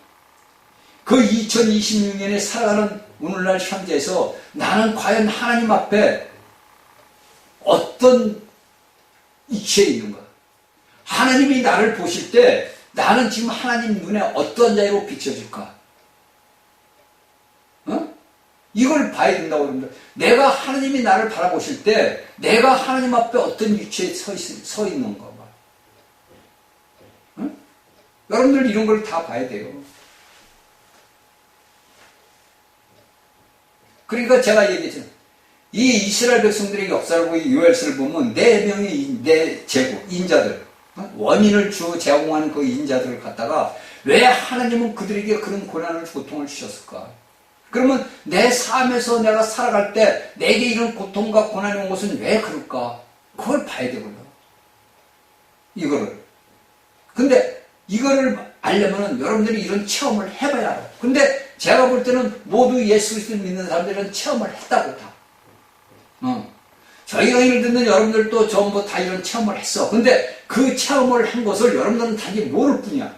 그 2026년에 살아가는 오늘날 현재에서 나는 과연 하나님 앞에 어떤 위치에 있는가? 하나님이 나를 보실 때 나는 지금 하나님 눈에 어떤 자리로 비춰질까? 이걸 봐야 된다고 합니다. 내가 하나님이 나를 바라보실 때 내가 하나님 앞에 어떤 위치에 서 있는가 봐. 여러분들 이런 걸 다 봐야 돼요. 그러니까 제가 얘기했잖아요. 이 이스라엘 백성들의 역사를 보고 요엘서를 보면 4명의 내 제국, 인자들, 원인을 제공하는 그 인자들을 갖다가 왜 하나님은 그들에게 그런 고난을, 고통을 주셨을까? 그러면 내 삶에서 내가 살아갈 때 내게 이런 고통과 고난이 온 것은 왜 그럴까? 그걸 봐야 되거든요. 이거를. 근데 이거를 알려면 여러분들이 이런 체험을 해봐야 알아요. 근데 제가 볼 때는 모두 예수 그리스도를 믿는 사람들은 체험을 했다고 다. 저희 강의를 듣는 여러분들도 전부 다 이런 체험을 했어. 근데 그 체험을 한 것을 여러분들은 단지 모를 뿐이야.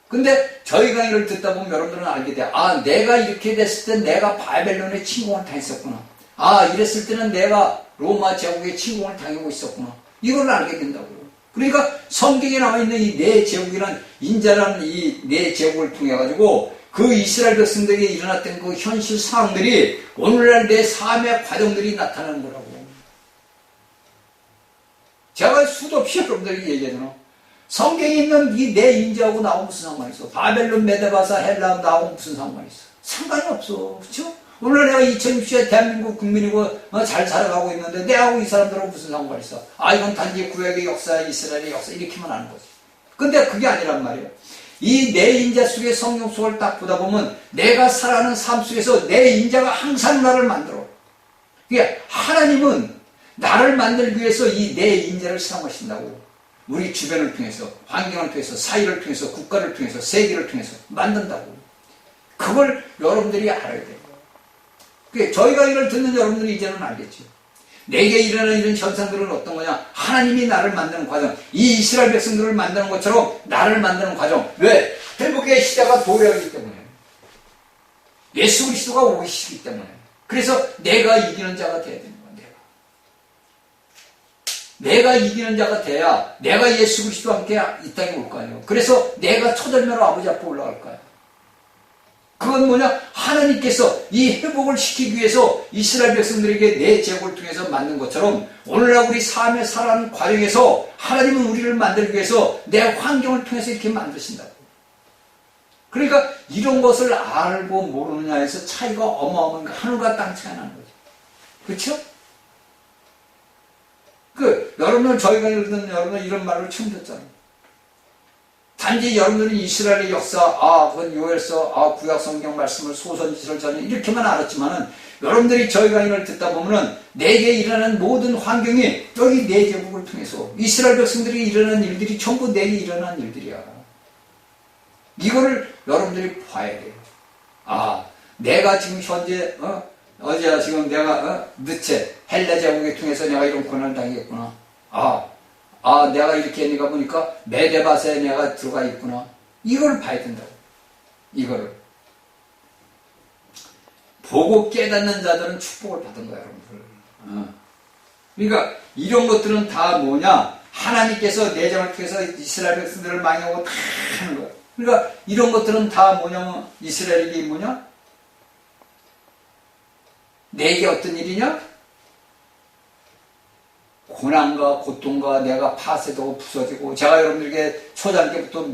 근데 저희 강의를 듣다 보면 여러분들은 알게 돼. 아, 내가 이렇게 됐을 때 내가 바벨론에 침공을 당했었구나. 아, 이랬을 때는 내가 로마 제국에 침공을 당하고 있었구나. 이걸 알게 된다고요. 그러니까 성경에 나와 있는 이 네 제국이란 인자라는 이 네 제국을 통해 가지고 그 이스라엘 백성들에게 일어났던 그 현실 상황들이 오늘날 내 삶의 과정들이 나타나는 거라고. 제가 수도 없이 여러분들에게 얘기하잖아. 성경에 있는 이 네 인자하고 나하고 무슨 상관이 있어? 바벨론, 메데바사, 헬라 나하고 무슨 상관이 있어? 상관이 없어. 그렇죠? 오늘 내가 2060에 대한민국 국민이고 잘 살아가고 있는데 내하고 이 사람들하고 무슨 상관이 있어? 아, 이건 단지 구약의 역사, 이스라엘의 역사 이렇게만 하는 거지. 근데 그게 아니란 말이에요. 이 내 인자 속의 성경 속을 딱 보다 보면 내가 살아가는 삶 속에서 내 인자가 항상 나를 만들어. 그게 하나님은 나를 만들기 위해서 이 내 인자를 사용하신다고. 우리 주변을 통해서, 환경을 통해서, 사회를 통해서, 국가를 통해서, 세계를 통해서 만든다고. 그걸 여러분들이 알아야 돼요. 그게 저희가 이걸 듣는 여러분들이 이제는 알겠죠. 내게 일어나는 이런 현상들은 어떤 거냐? 하나님이 나를 만드는 과정, 이 이스라엘 백성들을 만드는 것처럼 나를 만드는 과정. 왜? 회복의 시대가 도래하기 때문에. 예수 그리스도가 오시기 때문에. 그래서 내가 이기는 자가 돼야 되는 거야. 내가 이기는 자가 돼야 내가 예수 그리스도와 함께 이 땅에 올 거 아니에요. 그래서 내가 초절매로 아버지 앞에 올라갈 거야. 그건 뭐냐? 하나님께서 이 회복을 시키기 위해서 이스라엘 백성들에게 내 제국을 통해서 만든 것처럼 오늘날 우리 삶에 살아가는 과정에서 하나님은 우리를 만들기 위해서 내 환경을 통해서 이렇게 만드신다고. 그러니까 이런 것을 알고 모르느냐에서 차이가 어마어마한 거, 하늘과 땅 차이가 나는 거죠. 그렇죠? 여러분은 저희가 읽는 여러분은 이런 말을 처음 듣잖아요. 단지 여러분들은 이스라엘의 역사, 그건 요엘서, 구약 성경 말씀을 소선지시를 전해 이렇게만 알았지만은 여러분들이 저희 강의를 듣다 보면은 내게 일어나는 모든 환경이 여기 내 제국을 통해서 이스라엘 백성들이 일어난 일들이 전부 내게 일어난 일들이야. 이거를 여러분들이 봐야 돼요. 내가 지금 현재 어제 지금 내가 느체 헬라 제국을 통해서 내가 이런 고난을 당했구나. 내가 이렇게 내가 보니까 메데바스에 내가 들어가 있구나. 이걸 봐야 된다고. 이거를 보고 깨닫는 자들은 축복을 받은 거야, 여러분들. 그러니까 이런 것들은 다 뭐냐? 하나님께서 내장을 통해서 이스라엘 백성들을 망하고 다 하는 거야. 그러니까 이런 것들은 다 뭐냐면 이스라엘이 뭐냐? 내게 어떤 일이냐? 고난과 고통과 내가 파쇄되고 부서지고, 제가 여러분들에게 초장 때부터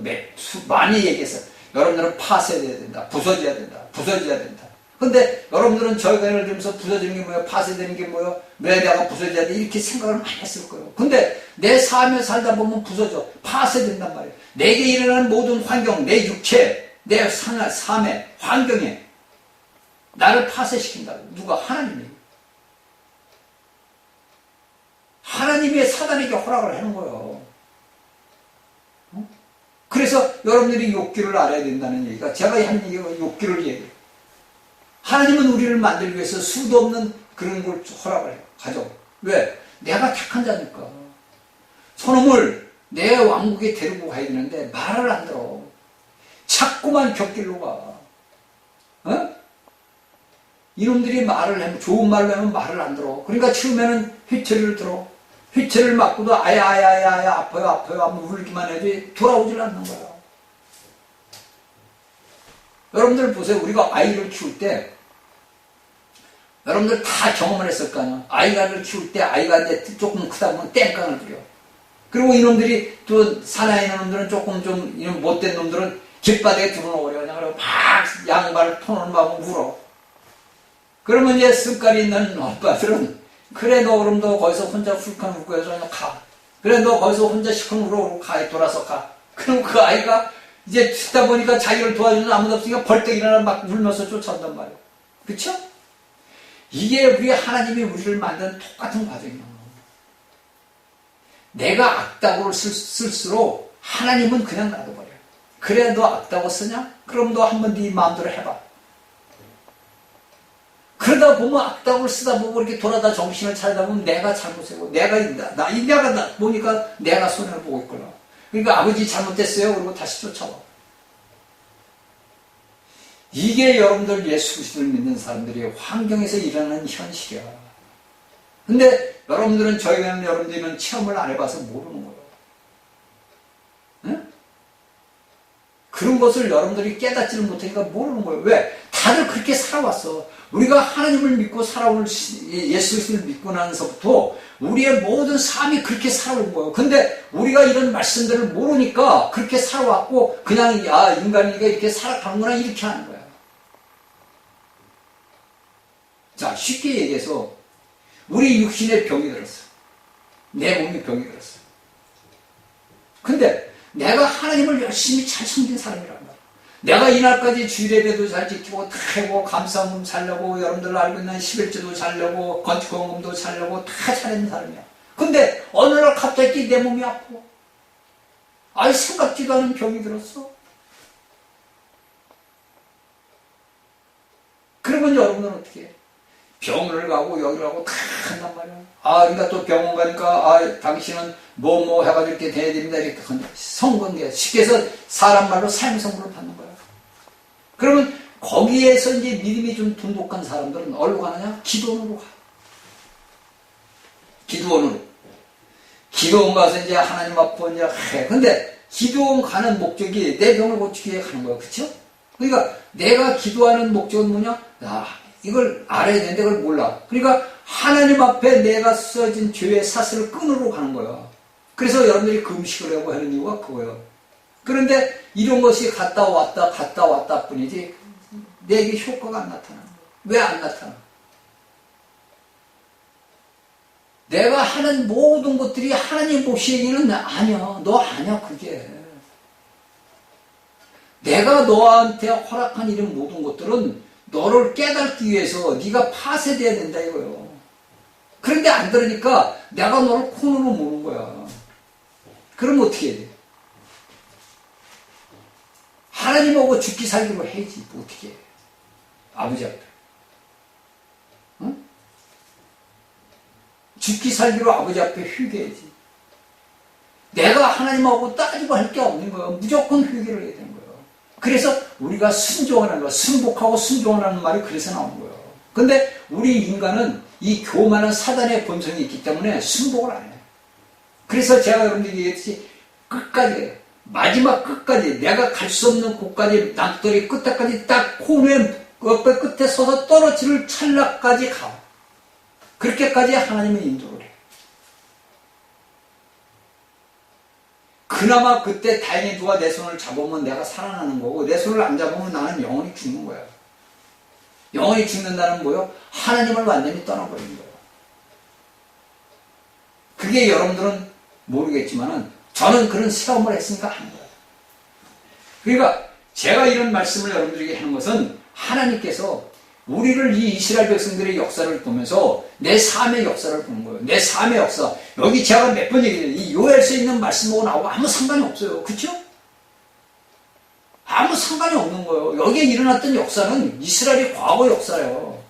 많이 얘기했어요. 여러분들은 파쇄돼야 된다. 부서져야 된다. 부서져야 된다. 근데 여러분들은 저희가 예를 들면서 부서지는 게 뭐예요? 파쇄되는 게 뭐예요? 왜 내가 부서져야 돼? 이렇게 생각을 많이 했을 거예요. 근데 내 삶에 살다 보면 부서져. 파쇄된단 말이에요. 내게 일어나는 모든 환경, 내 육체, 내 삶의 환경에 나를 파쇄시킨다. 누가? 하나님이. 하나님이 사단에게 허락을 하는 거예요. 그래서 여러분들이 욕기를 알아야 된다는 얘기가, 제가 한 얘기가 욕기를 얘기해요. 하나님은 우리를 만들기 위해서 수도 없는 그런 걸 허락을 해요. 가져. 왜? 내가 착한 자니까. 저놈을 내 왕국에 데리고 가야 되는데 말을 안 들어. 자꾸만 곁길로 가. 이놈들이 말을 하면, 좋은 말을 하면 말을 안 들어. 그러니까 처음에는 휘체를 들어. 휘체를 맞고도 아야 아파요 하면 울기만 해도 돌아오질 않는 거야. 여러분들 보세요. 우리가 아이를 키울 때 여러분들 다 경험을 했을 거 아니야. 아이를 키울 때 아이가 이제 조금 크다 보면 땡깡을 부려. 그리고 이놈들이 또 사나이 놈들은 조금 좀 이런 못된 놈들은 길바닥에 들어놓으려 그냥 그러고 막 양발 폰을 막 울어. 그러면 이제 습관이 있는 오빠들은 그래 너 그럼 너 거기서 혼자 훌쩍 울고 해서 그냥 가. 그래 너 거기서 혼자 시커 울어 가. 돌아서 가. 그럼 그 아이가 이제 듣다 보니까 자기를 도와주는 아무도 없으니까 벌떡 일어나 막 울면서 쫓아온단 말이에요. 그쵸? 이게 우리 하나님이 우리를 만든 똑같은 과정이에요. 내가 악다구를 쓸수록 하나님은 그냥 놔둬버려요. 그래 너 악다구 쓰냐? 그럼 너 한번 네 마음대로 해봐. 그러다 보면 악다구를 쓰다 보고 이렇게 돌아다 정신을 차리다 보면 내가 잘못하고 내가 보니까 내가 손해를 보고 있구나. 그러니까 아버지 잘못됐어요. 그리고 다시 쫓아와. 이게 여러분들 예수 그리스도를 믿는 사람들이 환경에서 일어나는 현실이야. 근데 여러분들은 저희는 여러분들은 체험을 안 해봐서 모르는 거예요. 응? 그런 것을 여러분들이 깨닫지를 못하니까 모르는 거예요. 왜? 다들 그렇게 살아왔어. 우리가 하나님을 믿고 살아온 예수 그리스도를 믿고 나서부터 우리의 모든 삶이 그렇게 살아온 거예요. 근데 우리가 이런 말씀들을 모르니까 그렇게 살아왔고 그냥 인간이니까 이렇게 살아가는구나 이렇게 하는 거야. 자, 쉽게 얘기해서 우리 육신에 병이 들었어. 내 몸에 병이 들었어. 근데 내가 하나님을 열심히 잘 섬긴 사람이란 말이야. 내가 이날까지 주일예배도 잘 지키고 하고 감사헌금 살려고 여러분들 알고 있는 11조도 살려고 건축헌금도 살려고 다 잘했는 사람이야. 근데 어느 날 갑자기 내 몸이 아프고 생각지도 않은 병이 들었어. 그러면 여러분은 어떻게 해? 병원을 가고 여기를 가고 다 한단 말이야. 그러니까 또 병원 가니까 당신은 뭐 해가지고 이렇게 돼야 됩니다. 이렇게 성공해. 쉽게 해서 사람 말로 삶의 선물을 받는 거야. 그러면 거기에서 이제 믿음이 좀 돈독한 사람들은 어디로 가느냐? 기도원으로 가. 기도원으로. 기도원 가서 이제 하나님 앞에 이제 해. 근데 기도원 가는 목적이 내 병을 고치기 위해 가는 거야. 그쵸? 그러니까 내가 기도하는 목적은 뭐냐? 이걸 알아야 되는데 그걸 몰라. 그러니까 하나님 앞에 내가 써진 죄의 사슬을 끊으러 가는 거야. 그래서 여러분들이 금식을 하고 하는 이유가 그거예요. 그런데 이런 것이 갔다 왔다 뿐이지 내게 효과가 안 나타나는 거야. 왜 안 나타나? 내가 하는 모든 것들이 하나님 보시기에는 아니야. 너 아니야 그게. 내가 너한테 허락한 이런 모든 것들은 너를 깨닫기 위해서 네가 파쇄돼야 된다 이거예요. 그런데 안 들으니까 내가 너를 콩으로 모는 거야. 그럼 어떻게 해야 돼? 하나님하고 죽기 살기로 해야지. 뭐 어떻게 해? 아버지 앞에. 응? 죽기 살기로 아버지 앞에 회개해야지. 내가 하나님하고 따지고 할 게 없는 거예요. 무조건 회개를 해야 되는 거예요. 그래서 우리가 순종하는 거, 승복하고 순종하는 말이 그래서 나온 거예요. 근데 우리 인간은 이 교만한 사단의 본성이 있기 때문에 순복을 안 해요. 그래서 제가 여러분들이 얘기했듯이 끝까지 해요. 마지막 끝까지 내가 갈 수 없는 곳까지 남돌이 끝에까지 딱 코너의 옆에 끝에 서서 떨어지를 찰나까지 가. 그렇게까지 하나님은 인도를 해요. 그나마 그때 다행히 누가 내 손을 잡으면 내가 살아나는 거고 내 손을 안 잡으면 나는 영원히 죽는 거야. 영원히 죽는다는 뭐요? 하나님을 완전히 떠나버리는 거예요. 그게 여러분들은 모르겠지만은 저는 그런 시험을 했으니까 한 거예요. 그러니까 제가 이런 말씀을 여러분들에게 하는 것은 하나님께서 우리를 이 이스라엘 백성들의 역사를 보면서 내 삶의 역사를 보는 거예요. 내 삶의 역사. 여기 제가 몇 번 얘기해요. 이 요엘서에 있는 말씀하고 나하고 아무 상관이 없어요. 그렇죠? 아무 상관이 없는 거예요. 여기에 일어났던 역사는 이스라엘의 과거 역사예요.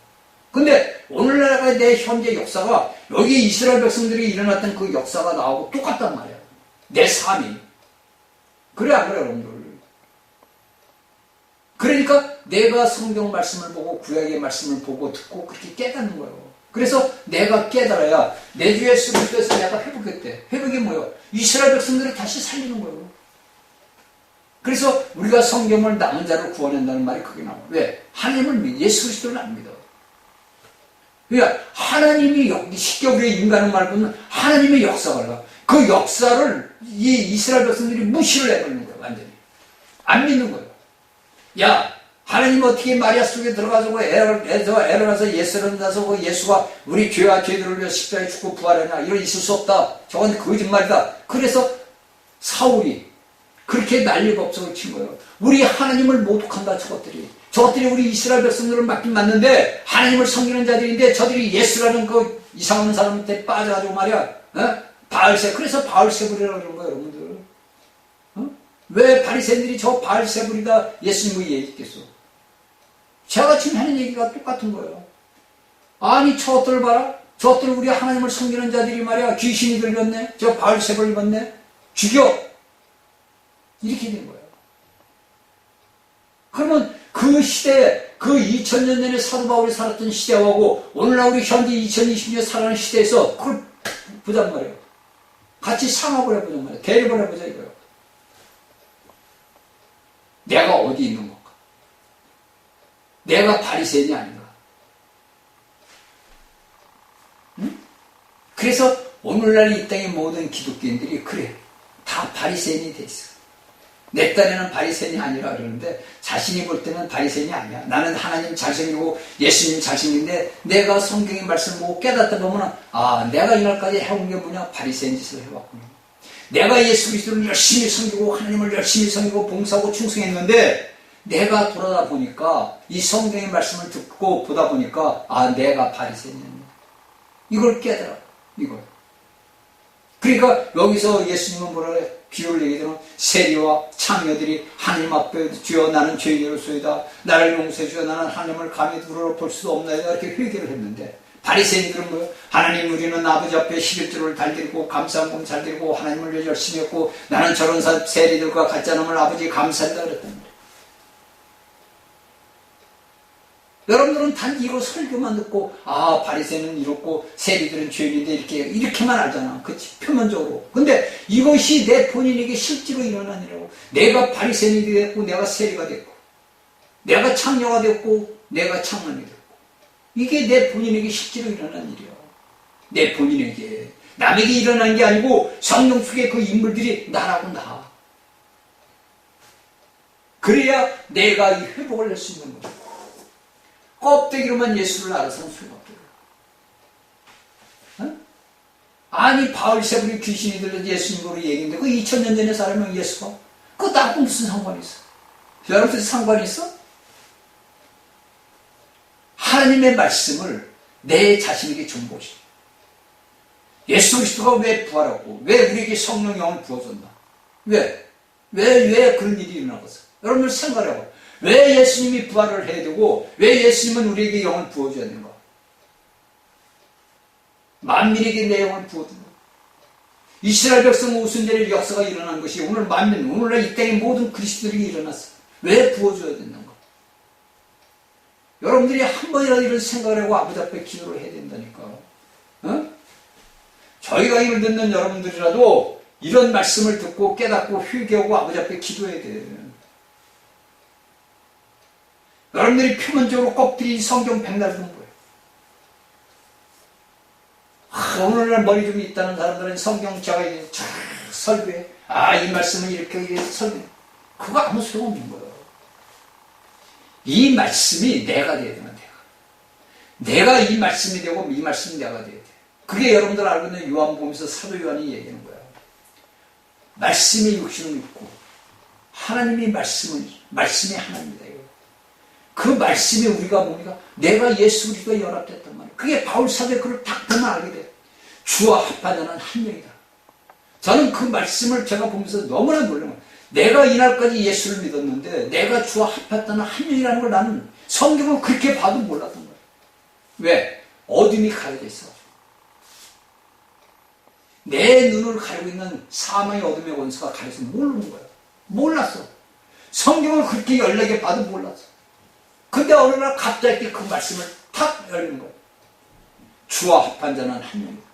근데 오늘날의 내 현재 역사가 여기 이스라엘 백성들이 일어났던 그 역사가 나하고 똑같단 말이에요. 내 삶이. 그래 안 그래 여러분들? 그러니까 내가 성경 말씀을 보고 구약의 말씀을 보고 듣고 그렇게 깨닫는 거예요. 그래서 내가 깨달아야 내 주 예수 그리스도에서 내가 회복했대. 회복이 뭐예요? 이스라엘 백성들을 다시 살리는 거예요. 그래서 우리가 성경을 남은 자를 구원한다는 말이 크게 나와요. 왜? 하나님을 믿어. 예수 그리스도를 안 믿어. 그러니까 하나님이 쉽게 우리의 인간은 말고는 하나님의 역사가 나. 그 역사를 이 이스라엘 백성들이 무시를 해버리는 거예요. 완전히. 안 믿는 거예요. 야, 하나님 어떻게 마리아 속에 들어가서 애러나서 예수를 낳아서 예수가 우리 죄와 죄들을 위해 십자가에 죽고 부활하냐. 이런 있을 수 없다. 저건 거짓말이다. 그래서 사울이 그렇게 난리법석을 친 거예요. 우리 하나님을 모독한다 저것들이. 저것들이 우리 이스라엘 백성들을 맞긴 맞는데 하나님을 섬기는 자들인데 저들이 예수라는 그 이상한 사람한테 빠져가지고 말이야. 바알세. 그래서 바알세불이라고 그러는 거예요 여러분들. 왜 바리새인들이 저 바알세불이다 예수님을 얘기했겠어? 제가 지금 하는 얘기가 똑같은 거예요. 아니 저것들 봐라. 저것들 우리 하나님을 섬기는 자들이 말이야 귀신이 들렸네. 저 바알세불 입었네. 죽여. 이렇게 된 거예요. 그러면 그 시대에 그 2000년 전에 사도 바울이 살았던 시대하고 오늘날 우리 현재 2020년 살아가는 시대에서 그걸 보자는 말이에요. 같이 상합을 해보자는 말이에요. 대립을 해보자 이거예요. 내가 어디 있는 건가? 내가 바리새인이 아닌가? 응? 그래서 오늘날 이 땅의 모든 기독교인들이 그래. 다 바리새인이 돼 있어. 내 딴에는 바리새인이 아니라 그러는데 자신이 볼 때는 바리새인이 아니야. 나는 하나님 잘생기고 예수님 잘생긴데 내가 성경의 말씀을 보고 깨닫다 보면 내가 이날까지 해온 게 뭐냐? 바리새인 짓을 해왔구나. 내가 예수 그리스도를 열심히 섬기고 하나님을 열심히 섬기고 봉사하고 충성했는데 내가 돌아다 보니까 이 성경의 말씀을 듣고 보다 보니까 내가 바리새인이었네. 이걸 깨달아. 이걸. 그러니까 여기서 예수님은 뭐라 그래? 비유를 얘기하면 세리와 창녀들이 하나님 앞에 주여 나는 죄인으로소이다. 나를 용서해 주여 나는 하나님을 감히 우러러볼 수도 없나이다. 이렇게 회개를 했는데 바리새인들은 뭐예요? 하나님 우리는 아버지 앞에 11조를 달드리고 감사함 잘 드리고 하나님을 위해 열심히 했고 나는 저런 세리들과 같지 않음을 아버지 감사한다 그랬단 말이에요. 여러분들은 단지 이거 설교만 듣고 바리새인은 이렇고 세리들은 죄인인데 이렇게만 알잖아. 그치? 표면적으로. 근데 이것이 내 본인에게 실제로 일어난 일이라고. 내가 바리새인이 됐고 내가 세리가 됐고 내가 창녀가 됐고 내가 창문이 됐고 이게 내 본인에게 실제로 일어난 일이야. 내 본인에게. 남에게 일어난 게 아니고 성령 속에 그 인물들이 나라고 나. 그래야 내가 이 회복을 할 수 있는 거야. 껍데기로만 예수를 알아서는 소용없어요. 아니 바울세불이 귀신이 들려 예수님으로 얘기했는데 그 2000년 전에 사람은 예수가 그거 나하고 무슨 상관이 있어? 여러분들 상관이 있어? 하나님의 말씀을 내 자신에게 전보시. 예수 그리스도가 왜 부활하고 왜 우리에게 성령 영을 부어줬나? 왜 그런 일이 일어나겠어? 여러분들 생각해봐. 왜 예수님이 부활을 해야 되고 왜 예수님은 우리에게 영을 부어줘야 되는가? 만민에게 내 영을 부어준다. 이스라엘 백성 오순절의 역사가 일어난 것이 오늘 만민, 오늘날 이 땅의 모든 그리스도들이 일어났어. 왜 부어줘야 된는가? 여러분들이 한 번이라도 이런 생각을 하고 아버지 앞에 기도를 해야 된다니까. 어? 저희가 이걸 듣는 여러분들이라도 이런 말씀을 듣고 깨닫고 회개하고 아버지 앞에 기도해야 돼. 여러분들이 표면적으로 껍질이 성경 백날 보는 거예요. 오늘날 머리 좀 있다는 사람들은 성경 제가 이제 쫙 설교해. 이 말씀은 이렇게 설교해. 그거 아무 소용없는 거예요. 이 말씀이 내가 돼야 되는 내가 이 말씀이 되고 이 말씀이 내가 돼야 돼. 그게 여러분들 알고 있는 요한복음에서 사도 요한이 얘기하는 거야. 말씀이 육신을 입고 하나님이 말씀이 하나님이다. 이거. 그 말씀이 우리가 뭡니까? 내가 예수 그리스도와 연합됐단 말이야. 그게 바울 사도의 글을 딱 보면 알게 돼. 주와 합한 자는 한 명이다. 저는 그 말씀을 제가 보면서 너무나 놀란 거예요. 내가 이날까지 예수를 믿었는데 내가 주와 합했다는 한 명이라는 걸 나는 성경을 그렇게 봐도 몰랐던 거예요. 왜? 어둠이 가려져 있어. 내 눈을 가리고 있는 사망의 어둠의 원수가 가려서 모르는 거야. 몰랐어. 성경을 그렇게 연락해 봐도 몰랐어. 근데 어느 날 갑자기 그 말씀을 탁 열는 거야. 주와 합한 자는 한 명이다.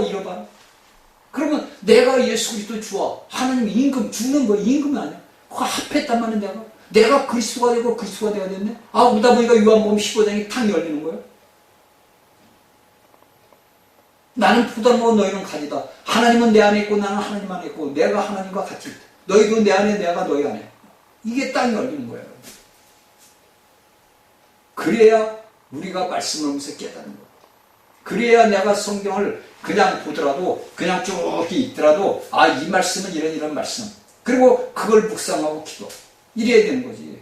이러봐. 그러면 내가 예수 그리스도 주와 하나님 임금 주는 거 임금이 아니야. 그거 합했단 말이야. 내가 그리스도가 되고 그리스도가 되어야 됐네. 그러다 보니까 요한복음 15장이 탁 열리는 거예요. 나는 포도나무 너희는 가지다. 하나님은 내 안에 있고 나는 하나님 안에 있고 내가 하나님과 같이 있다. 너희도 내 안에 내가 너희 안에. 이게 딱 열리는 거예요. 그래야 우리가 말씀을 하면서 깨닫는 거예요. 그래야 내가 성경을 그냥 보더라도 그냥 쭉 있더라도 이 말씀은 이런 말씀. 그리고 그걸 묵상하고 기도. 이래야 되는 거지.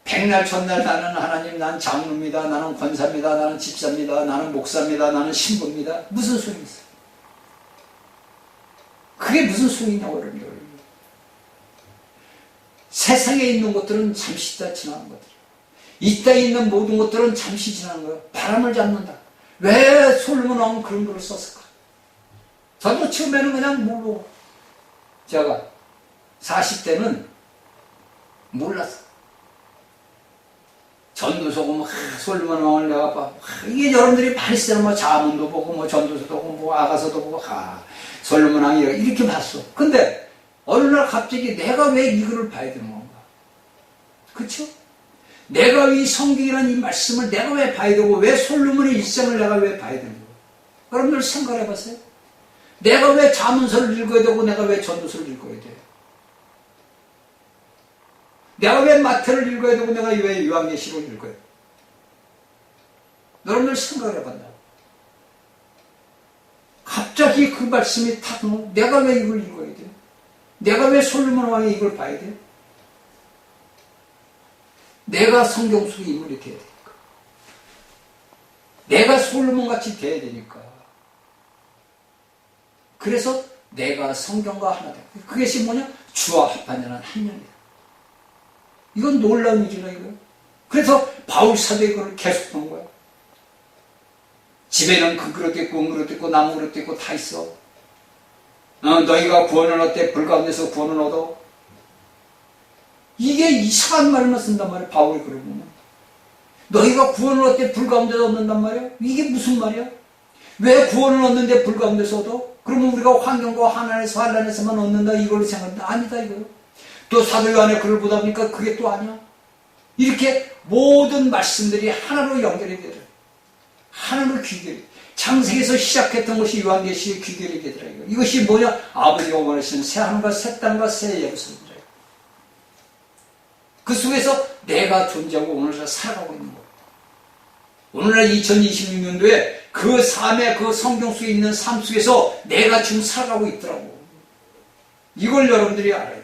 백날 첫날 나는 하나님, 난 장로입니다. 나는 권사입니다. 나는 집사입니다. 나는 목사입니다. 나는 신부입니다. 무슨 소용이 있어? 그게 무슨 소용이냐고 여러분들. 세상에 있는 것들은 잠시 있다 지나는 것들이에요. 이 땅에 있는 모든 것들은 잠시 지나는 거예요. 바람을 잡는다. 왜 솔로몬 왕은 그런 글을 썼을까? 저도 처음에는 그냥 모르고 제가 40대는 몰랐어. 전도서고 솔로몬 왕을 내가 봐. 이게 여러분들이 많이 쓰는 자문도 보고 전도서도 보고 아가서도 보고 솔로몬 왕이 이렇게 봤어. 근데 어느 날 갑자기 내가 왜 이 글을 봐야 되는 건가? 그쵸? 내가 이 성경이라는 이 말씀을 내가 왜 봐야 되고 왜 솔로몬의 일생을 내가 왜 봐야 되는 거야? 여러분들 생각해 봤어요? 내가 왜 자문서를 읽어야 되고 내가 왜 전도서를 읽어야 돼? 내가 왜 마태를 읽어야 되고 내가 왜 요한계시록을 읽어야 돼? 여러분들 생각해 봤나? 갑자기 그 말씀이 탁 내가 왜 이걸 읽어야 돼? 내가 왜 솔로몬 왕이 이걸 봐야 돼? 내가 성경 속의 인물이 돼야 되니까. 내가 솔로몬 같이 돼야 되니까. 그래서 내가 성경과 하나 돼. 그것이 뭐냐? 주와 합한 자는 한 명이다. 이건 놀라운 일이라 이거예요. 그래서 바울 사도의 글을 계속 보는 거야. 집에는 그 그릇도 있고 은 그릇도 있고 나무 그릇도 있고 다 있어. 너희가 구원을 얻되 불 가운데서 구원을 얻어. 이게 이상한 말만 쓴단 말이야. 바울이 글을 보면. 너희가 구원을 얻되 불 가운데서 얻는단 말이야. 이게 무슨 말이야? 왜 구원을 얻는데 불 가운데서 얻어? 그러면 우리가 환경과 환란에서만 얻는다 이걸로 생각한다. 아니다 이거요. 또 사도 요한의 글을 보다 보니까 그게 또 아니야. 이렇게 모든 말씀들이 하나로 연결이 되더라. 하나로 귀결이. 창세기에서 시작했던 것이 요한계시의 귀결이 되더라. 이것이 뭐냐? 아버지가 원하시는 새 하늘과 새 땅과 새 예루살렘이라. 그 속에서 내가 존재하고 오늘날 살아가고 있는 거예요. 오늘날 2026년도에 그 삶의 그 성경 속에 있는 삶 속에서 내가 지금 살아가고 있더라고. 이걸 여러분들이 알아야 돼요.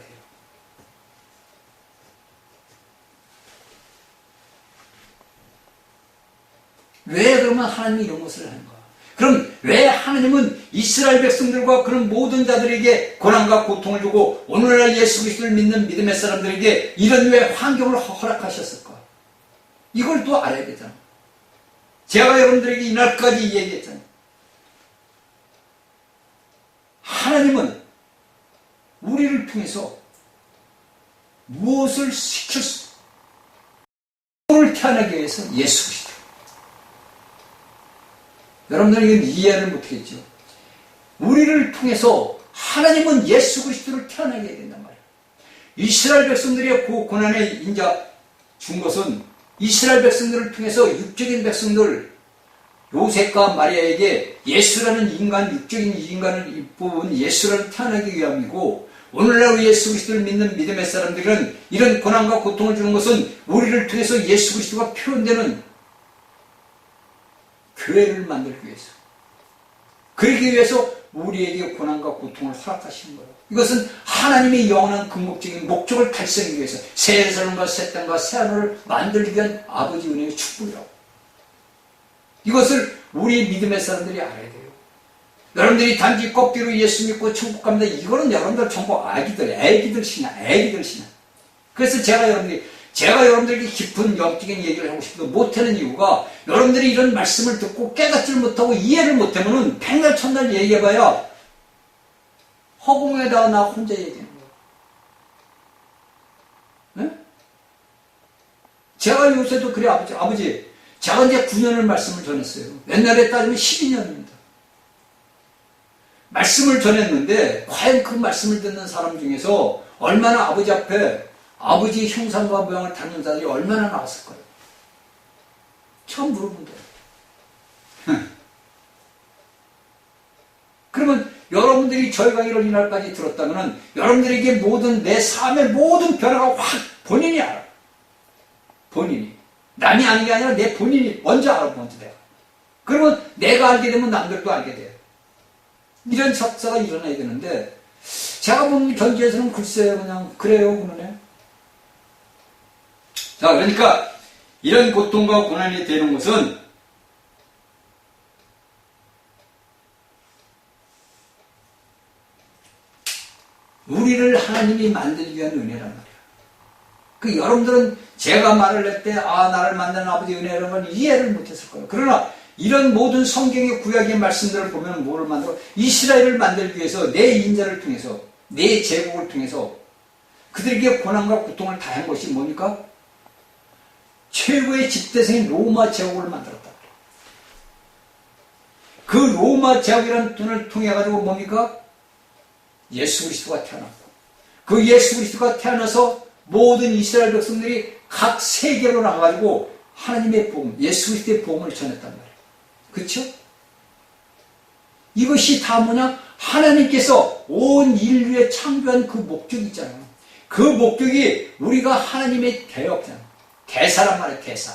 왜 그러면 하나님이 이런 것을 하는 거야? 그럼 왜 하나님은 이스라엘 백성들과 그런 모든 자들에게 고난과 고통을 주고 오늘날 예수 그리스도를 믿는 믿음의 사람들에게 이런 왜 환경을 허락하셨을까? 이걸 또 알아야 되잖아. 제가 여러분들에게 이날까지 얘기했잖아요. 하나님은 우리를 통해서 무엇을 시켰어? 오늘 태어나기 위해서 예수 그리스도. 여러분들은 이건 이해를 못하겠죠. 우리를 통해서 하나님은 예수 그리스도를 태어나게 해야 된단 말이에요. 이스라엘 백성들의 고난에 인자 준 것은 이스라엘 백성들을 통해서 육적인 백성들 요셉과 마리아에게 예수라는 인간, 육적인 인간을 뽑은 예수를 태어나기 위함이고, 오늘날 예수 그리스도를 믿는 믿음의 사람들은 이런 고난과 고통을 주는 것은 우리를 통해서 예수 그리스도가 표현되는 교회를 만들기 위해서, 그러기 위해서 우리에게 고난과 고통을 허락하신 거예요. 이것은 하나님의 영원한 궁극적인 목적을 달성하기 위해서 새 예루살렘과 새 땅과 새 하늘을 만들기 위한 아버지 은혜의 축복이라고. 이것을 우리 믿음의 사람들이 알아야 돼요. 여러분들이 단지 껍데기로 예수 믿고 천국 갑니다. 이거는 여러분들 전부 애기들 신앙. 그래서 제가 여러분들에게 깊은 영적인 얘기를 하고 싶어도 못하는 이유가, 여러분들이 이런 말씀을 듣고 깨닫지를 못하고 이해를 못하면은 백날 천날 얘기해봐야 허공에다가 나 혼자 얘기하는 거예요. 네? 제가 요새도 그래, 아버지, 제가 이제 9년을 말씀을 전했어요. 옛날에 따지면 12년입니다. 말씀을 전했는데, 과연 그 말씀을 듣는 사람 중에서 얼마나 아버지 앞에 아버지 형상과 모양을 닮은 자들이 얼마나 나왔을 거예요? 처음 물어본 거예요. 그러면 여러분들이 저희 강의를 이날까지 들었다면 여러분들에게 모든 내 삶의 모든 변화가 확 본인이 알아. 본인이. 남이 아는 게 아니라 내 본인이 먼저 알아, 먼저 내가. 그러면 내가 알게 되면 남들도 알게 돼요. 이런 역사가 일어나야 되는데, 제가 보는 견지에서는 글쎄요, 그냥 그래요, 그러네. 자, 그러니까 이런 고통과 고난이 되는 것은 우리를 하나님이 만들기 위한 은혜란 말이야. 그 여러분들은 제가 말을 할 때 나를 만드는 아버지 은혜라는 걸 이해를 못했을 거예요. 그러나 이런 모든 성경의 구약의 말씀들을 보면 뭐를 만들어? 이스라엘을 만들기 위해서 내 인자를 통해서, 내 제국을 통해서 그들에게 고난과 고통을 다한 것이 뭡니까? 최고의 집대성인 로마 제국을 만들었다. 그 로마 제국이라는 돈을 통해 가지고 뭡니까? 예수 그리스도가 태어났고, 그 예수 그리스도가 태어나서 모든 이스라엘 백성들이 각 세계로 나가가지고 하나님의 복음, 예수 그리스도의 복음을 전했단 말이에요. 그렇죠? 이것이 다 뭐냐? 하나님께서 온 인류에 창조한 그 목적이 있잖아요. 그 목적이 우리가 하나님의 대역잖아요. 대사란 말이에요, 대사.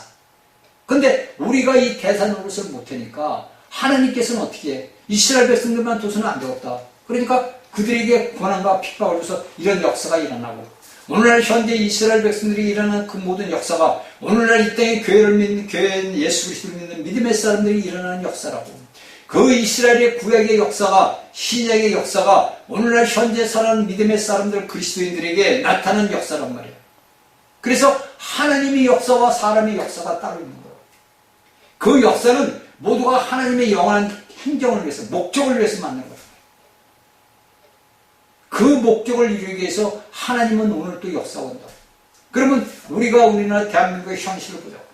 근데 우리가 이 대사 노릇을 못하니까 하나님께서는 어떻게 해? 이스라엘 백성들만 둬서는 안 되겠다. 그러니까 그들에게 고난과 핍박을 줘서 이런 역사가 일어나고, 오늘날 현재 이스라엘 백성들이 일어난 그 모든 역사가 오늘날 이 땅에 교회를 믿는, 교회는 예수 그리스도를 믿는 믿음의 사람들이 일어나는 역사라고. 그 이스라엘의 구약의 역사가, 신약의 역사가 오늘날 현재 살아가는 믿음의 사람들, 그리스도인들에게 나타난 역사란 말이에요. 그래서 하나님의 역사와 사람의 역사가 따로 있는 거예요. 그 역사는 모두가 하나님의 영원한 행정을 위해서, 목적을 위해서 만든 거예요. 그 목적을 이루기 위해서 하나님은 오늘 또 역사한다. 그러면 우리나라 대한민국의 현실을 보자고.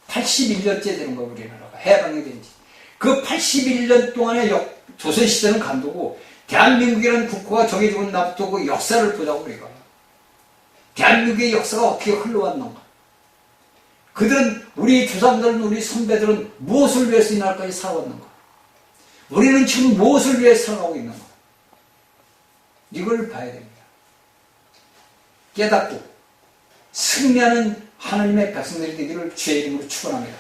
81년째 되는 거예요, 우리나라가. 해방이 된 지. 그 81년 동안의 조선시대는 간도고, 대한민국이라는 국호가 정해지고 나부터 그 역사를 보자고, 우리가. 대한민국의 역사가 어떻게 흘러왔는가. 그들은, 우리 조상들은, 우리 선배들은 무엇을 위해서 이날까지 살아왔는가. 우리는 지금 무엇을 위해 살아가고 있는가? 이걸 봐야 됩니다. 깨닫고 승리하는 하나님의 백성들이 되기를 주의 이름으로 축원합니다.